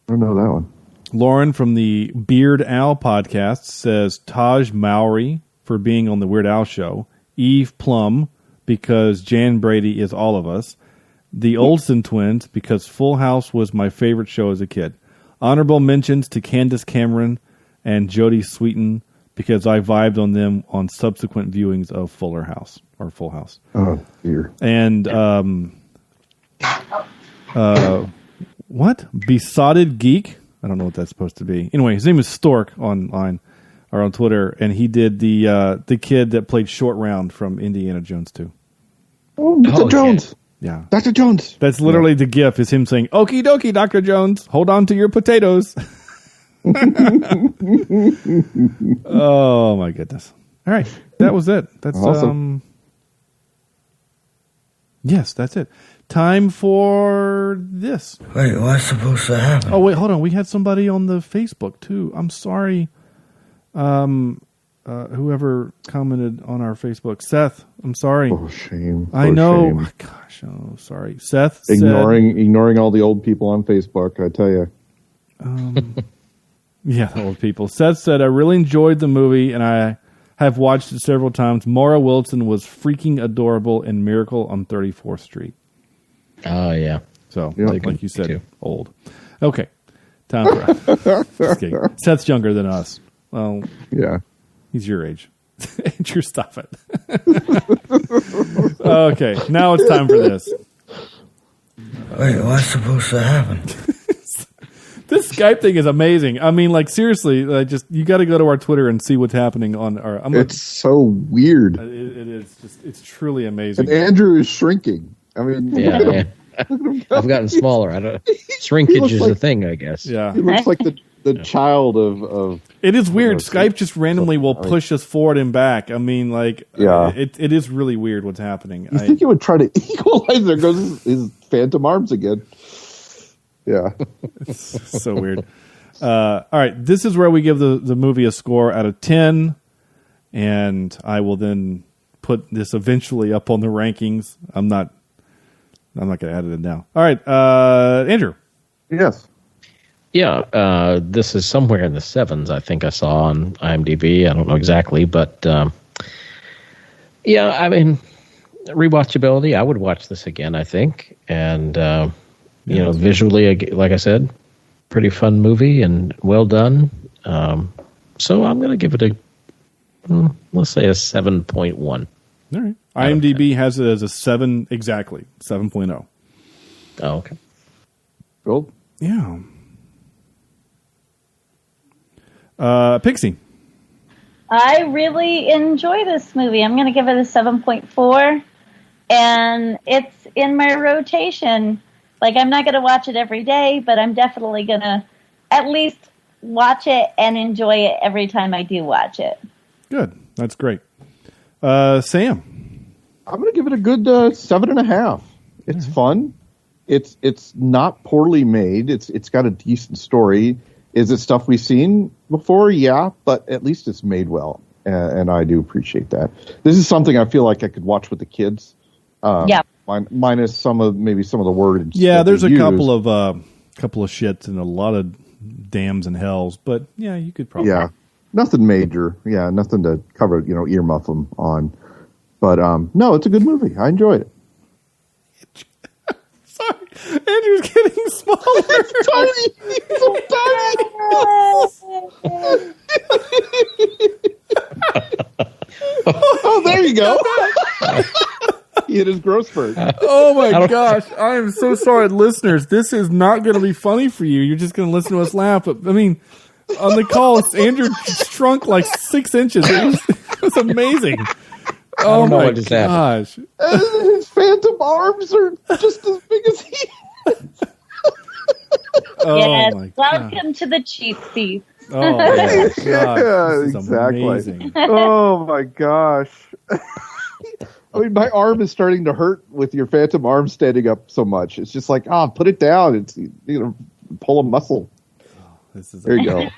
S6: know that one.
S5: Lauren from the Beard Owl podcast says Taj Mowry for being on the Weird Al show. Eve Plum because Jan Brady is all of us. The Olsen twins because Full House was my favorite show as a kid. Honorable mentions to Candace Cameron and Jodie Sweetin because I vibed on them on subsequent viewings of Full House.
S6: Oh, dear.
S5: And what? Besotted Geek? I don't know what that's supposed to be. Anyway, his name is Stork online or on Twitter, and he did the kid that played Short Round from Indiana Jones 2.
S6: Oh, Mr. Jones.
S5: Yeah.
S6: Dr. Jones.
S5: That's literally the gif is him saying, "Okie dokie, Dr. Jones, hold on to your potatoes." Oh, my goodness. All right. That was it. That's
S6: awesome.
S5: Yes, that's it. Time for this.
S13: Wait, what's supposed to happen?
S5: Oh, wait, hold on. We had somebody on the Facebook, too. I'm sorry. Whoever commented on our Facebook. Seth, I'm sorry.
S6: Oh, shame.
S5: I know.
S6: Shame.
S5: Gosh, oh, sorry. Seth
S6: ignoring all the old people on Facebook, I tell you.
S5: Yeah, the old people. Seth said, I really enjoyed the movie, and I have watched it several times. Maura Wilson was freaking adorable in Miracle on 34th Street.
S7: Oh, yeah.
S5: So, like you said, old. Okay. Time for Just kidding. Seth's younger than us. Well,
S6: yeah.
S5: He's your age. Andrew, stop it. Okay, now it's time for this.
S13: Wait, what's supposed to happen?
S5: This Skype thing is amazing. I mean, like, seriously, you got to go to our Twitter and see what's happening on our...
S6: It's so weird.
S5: It is just, it's truly amazing.
S6: And Andrew is shrinking. I mean...
S7: Yeah. I've gotten smaller. Shrinkage is a thing, I guess.
S5: Yeah.
S6: He looks like the child of...
S5: It is weird. Skype just randomly will push us forward and back. I mean, like, it is really weird what's happening.
S6: You think he would try to equalize? There goes his phantom arms again. Yeah.
S5: It's so weird. All right. This is where we give the movie a score out of 10. And I will then put this eventually up on the rankings. I'm not going to add it in now. All right. Andrew.
S6: Yes.
S7: Yeah, this is somewhere in the 7s, I think I saw on IMDb. I don't know exactly, but yeah, I mean, rewatchability, I would watch this again, I think. And, visually, like I said, pretty fun movie and well done. So I'm going to give it let's say a 7.1.
S5: All right. IMDb has it as a 7 exactly, 7.0.
S7: Oh, okay.
S6: Cool.
S5: Yeah. Pixie.
S8: I really enjoy this movie. I'm going to give it a 7.4, and it's in my rotation. Like, I'm not going to watch it every day, but I'm definitely going to at least watch it and enjoy it every time I do watch it.
S5: Good. That's great. Sam.
S6: I'm going to give it a good 7.5. It's fun. It's not poorly made. It's got a decent story. Is it stuff we've seen before? Yeah, but at least it's made well, and I do appreciate that. This is something I feel like I could watch with the kids. Minus some of the words.
S5: Yeah, there's a couple of shits and a lot of dams and hells, but yeah, you could probably.
S6: Yeah, nothing major. Yeah, nothing to cover. Earmuff them on. But no, it's a good movie. I enjoyed it.
S5: Sorry, Andrew's getting smaller.
S6: He's tiny. He's so tiny. Oh, there you go. He hit his growth spurt.
S5: Oh my gosh. I am so sorry, listeners. This is not going to be funny for you. You're just going to listen to us laugh. But I mean, on the call, Andrew shrunk like 6 inches. It was amazing. Oh my gosh.
S6: His phantom arms are just as big as he is.
S8: Yes, welcome to the cheap seat.
S5: Oh my gosh.
S6: Yeah, exactly.
S5: Amazing.
S6: Oh my gosh. I mean, my arm is starting to hurt with your phantom arm standing up so much. It's just like, put it down. It's pull a muscle. There you go.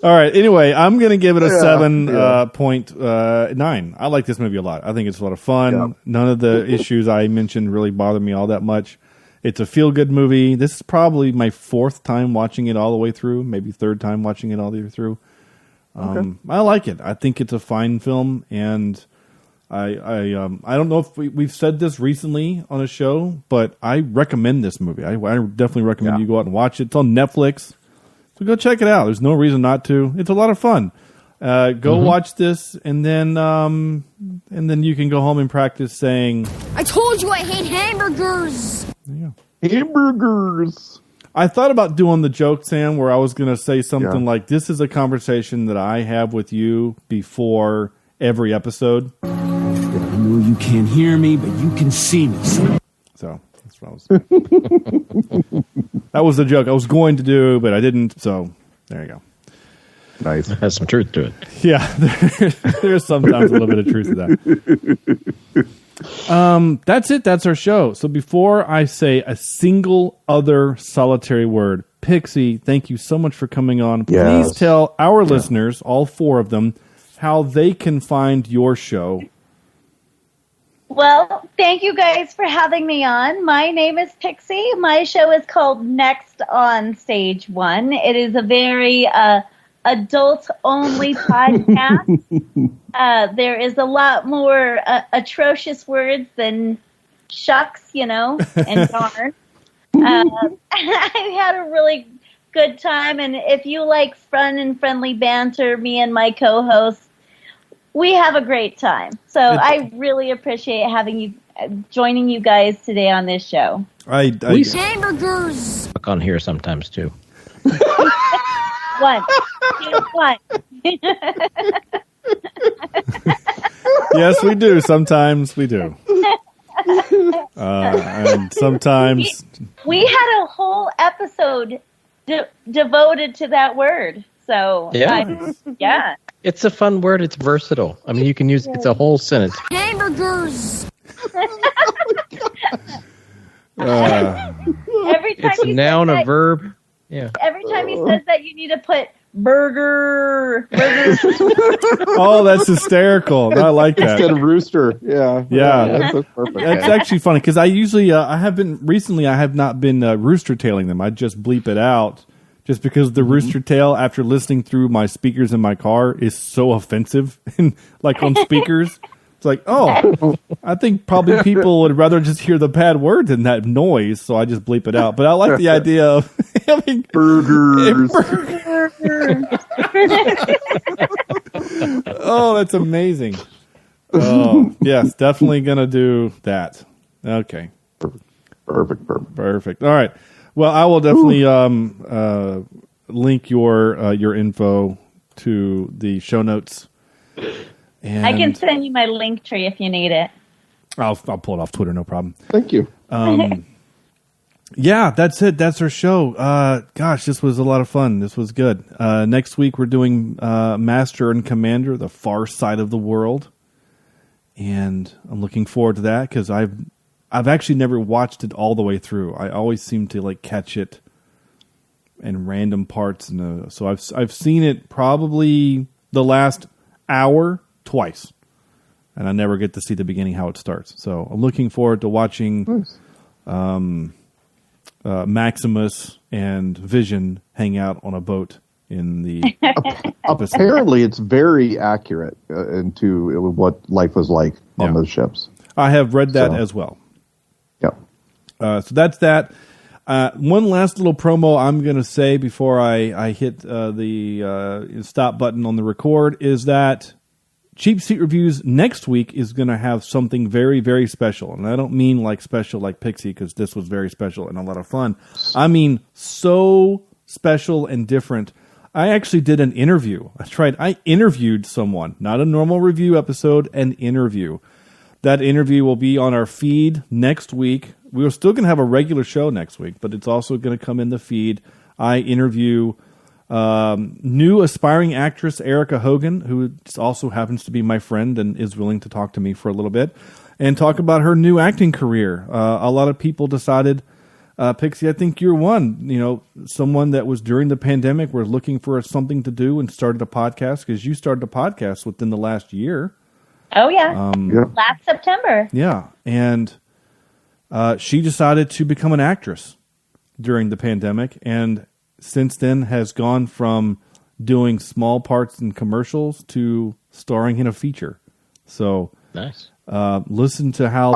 S5: All right. Anyway, I'm going to give it a 7.9. I like this movie a lot. I think it's a lot of fun. Yeah. None of the issues I mentioned really bother me all that much. It's a feel-good movie. This is probably my 4th time watching it all the way through, maybe 3rd time watching it all the way through. I like it. I think it's a fine film, and I don't know if we've said this recently on a show, but I recommend this movie. I definitely recommend you go out and watch it. It's on Netflix, so go check it out. There's no reason not to. It's a lot of fun. Go watch this, and then you can go home and practice saying,
S9: I told you I hate hamburgers.
S5: There you go.
S6: Hamburgers.
S5: I thought about doing the joke, Sam, where I was going to say something like, this is a conversation that I have with you before every episode.
S11: I know you can't hear me, but you can see me.
S5: So that's what I was. That was the joke I was going to do, but I didn't. So there you go.
S6: Nice.
S7: It has some truth to it.
S5: Yeah, there's sometimes a little bit of truth to that. That's it. That's our show. So before I say a single other solitary word, Pixie, thank you so much for coming on. Please tell our listeners, all 4 of them, how they can find your show.
S8: Well, thank you guys for having me on. My name is Pixie. My show is called Next on Stage 1. It is a very adult-only podcast. There is a lot more atrocious words than shucks, and darn. I had a really good time, and if you like fun and friendly banter, me and my co-hosts, we have a great time. So I really appreciate joining you guys today on this show.
S7: We
S9: hamburgers
S7: on here sometimes too.
S8: 1, 2, 1.
S5: Yes, we do. Sometimes we do. And sometimes
S8: we had a whole episode devoted to that word. So yeah.
S7: It's a fun word. It's versatile. I mean, you can use it's a whole sentence.
S9: Hamburgers.
S8: Every time
S7: it's a noun, a verb. Yeah.
S8: Every time he says that, you need to put burger.
S5: Oh, that's hysterical. I like that.
S6: Instead of rooster. Yeah.
S5: That's
S6: perfect.
S5: That's actually funny because I usually I have not been rooster tailing them. I just bleep it out just because the rooster tail, after listening through my speakers in my car, is so offensive and like on speakers. It's like, oh, I think probably people would rather just hear the bad word than that noise, so I just bleep it out. But I like the idea of having
S6: burgers.
S5: Oh, that's amazing. Oh, yes, definitely going to do that. Okay. Perfect. All right. Well, I will definitely link your info to the show notes. And
S8: I can send you my link tree if you need it.
S5: I'll pull it off Twitter, no problem.
S6: Thank you.
S5: Yeah, that's it. That's our show. Gosh, this was a lot of fun. This was good. Next week we're doing Master and Commander, The Far Side of the World. And I'm looking forward to that because I've actually never watched it all the way through. I always seem to like catch it in random parts, and so I've seen it probably the last hour twice, and I never get to see the beginning how it starts. So I'm looking forward to watching Maximus and Vision hang out on a boat in the.
S6: Apparently, it's very accurate into what life was like on those ships.
S5: I have read that as well.
S6: Yeah.
S5: So that's that. One last little promo I'm going to say before I hit the stop button on the record is that Cheapseat Reviews next week is going to have something very, very special. And I don't mean like special like Pixie, because this was very special and a lot of fun. I mean so special and different. I actually did an interview. I interviewed someone, not a normal review episode, an interview. That interview will be on our feed next week. We're still going to have a regular show next week, but it's also going to come in the feed. I interview new aspiring actress Erica Hogan, who also happens to be my friend and is willing to talk to me for a little bit, and talk about her new acting career. A lot of people decided, Pixie, I think you're one. Someone that was during the pandemic, was looking for something to do and started a podcast, because you started a podcast within the last year.
S8: Oh, yeah. Last September.
S5: Yeah. And she decided to become an actress during the pandemic, and since then has gone from doing small parts in commercials to starring in a feature. So
S7: nice.
S5: Listen to how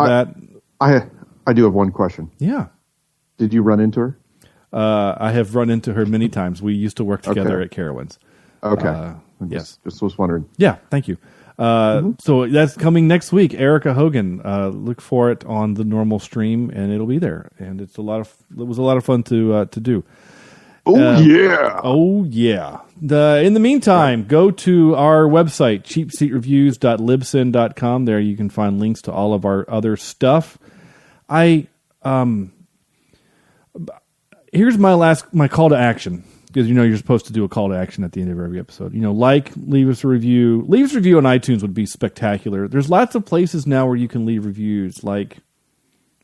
S6: I do have one question.
S5: Yeah.
S6: Did you run into her?
S5: I have run into her many times. We used to work together at Carowinds.
S6: Okay.
S5: Yes.
S6: Just was wondering.
S5: Yeah. Thank you. So that's coming next week. Erica Hogan. Look for it on the normal stream, and it'll be there. And it was a lot of fun to do.
S6: Oh yeah.
S5: Oh yeah. In the meantime, go to our website, cheapseatreviews.libsyn.com. There you can find links to all of our other stuff. Here's my call to action. Because you're supposed to do a call to action at the end of every episode. Leave us a review. Leave us a review on iTunes would be spectacular. There's lots of places now where you can leave reviews, like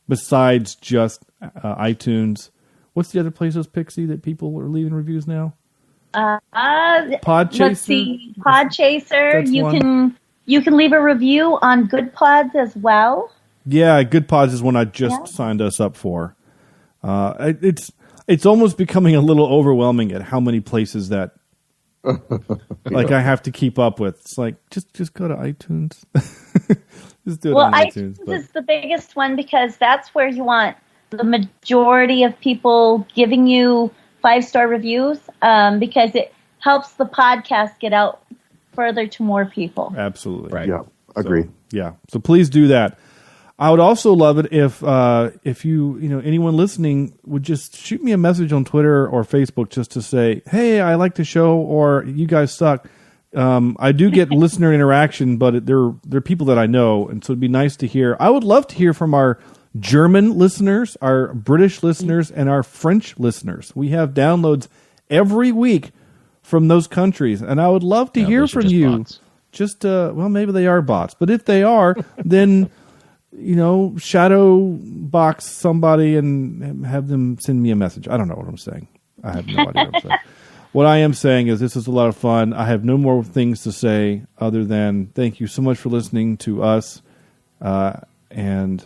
S5: besides just iTunes. What's the other places, Pixie, that people are leaving reviews now? Podchaser.
S8: Let's see, Podchaser. You can leave a review on Good Pods as well.
S5: Yeah, Good Pods is one I just signed us up for. It's almost becoming a little overwhelming at how many places that I have to keep up with. It's like just go to iTunes. Just do it on iTunes.
S8: iTunes is the biggest one because that's where you want the majority of people giving you 5-star reviews, because it helps the podcast get out further to more people.
S5: Absolutely.
S6: Right. Yeah. Agree.
S5: So please do that. I would also love it if you anyone listening would just shoot me a message on Twitter or Facebook just to say, hey, I like the show, or you guys suck. I do get listener interaction, but they're people that I know, and so it'd be nice to hear. I would love to hear from our German listeners, our British listeners, and our French listeners. We have downloads every week from those countries, and I would love to hear from you.
S7: Bots.
S5: Just maybe they are bots, but if they are, then shadow box somebody and have them send me a message. I don't know what I'm saying. I have no idea what I'm saying. What I am saying is this is a lot of fun. I have no more things to say other than thank you so much for listening to us. And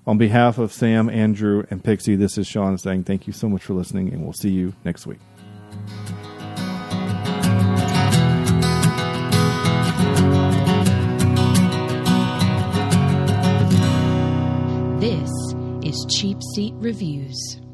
S5: on behalf of Sam, Andrew, and Pixie, this is Sean saying thank you so much for listening, and we'll see you next week.
S4: is Cheapseat Reviews.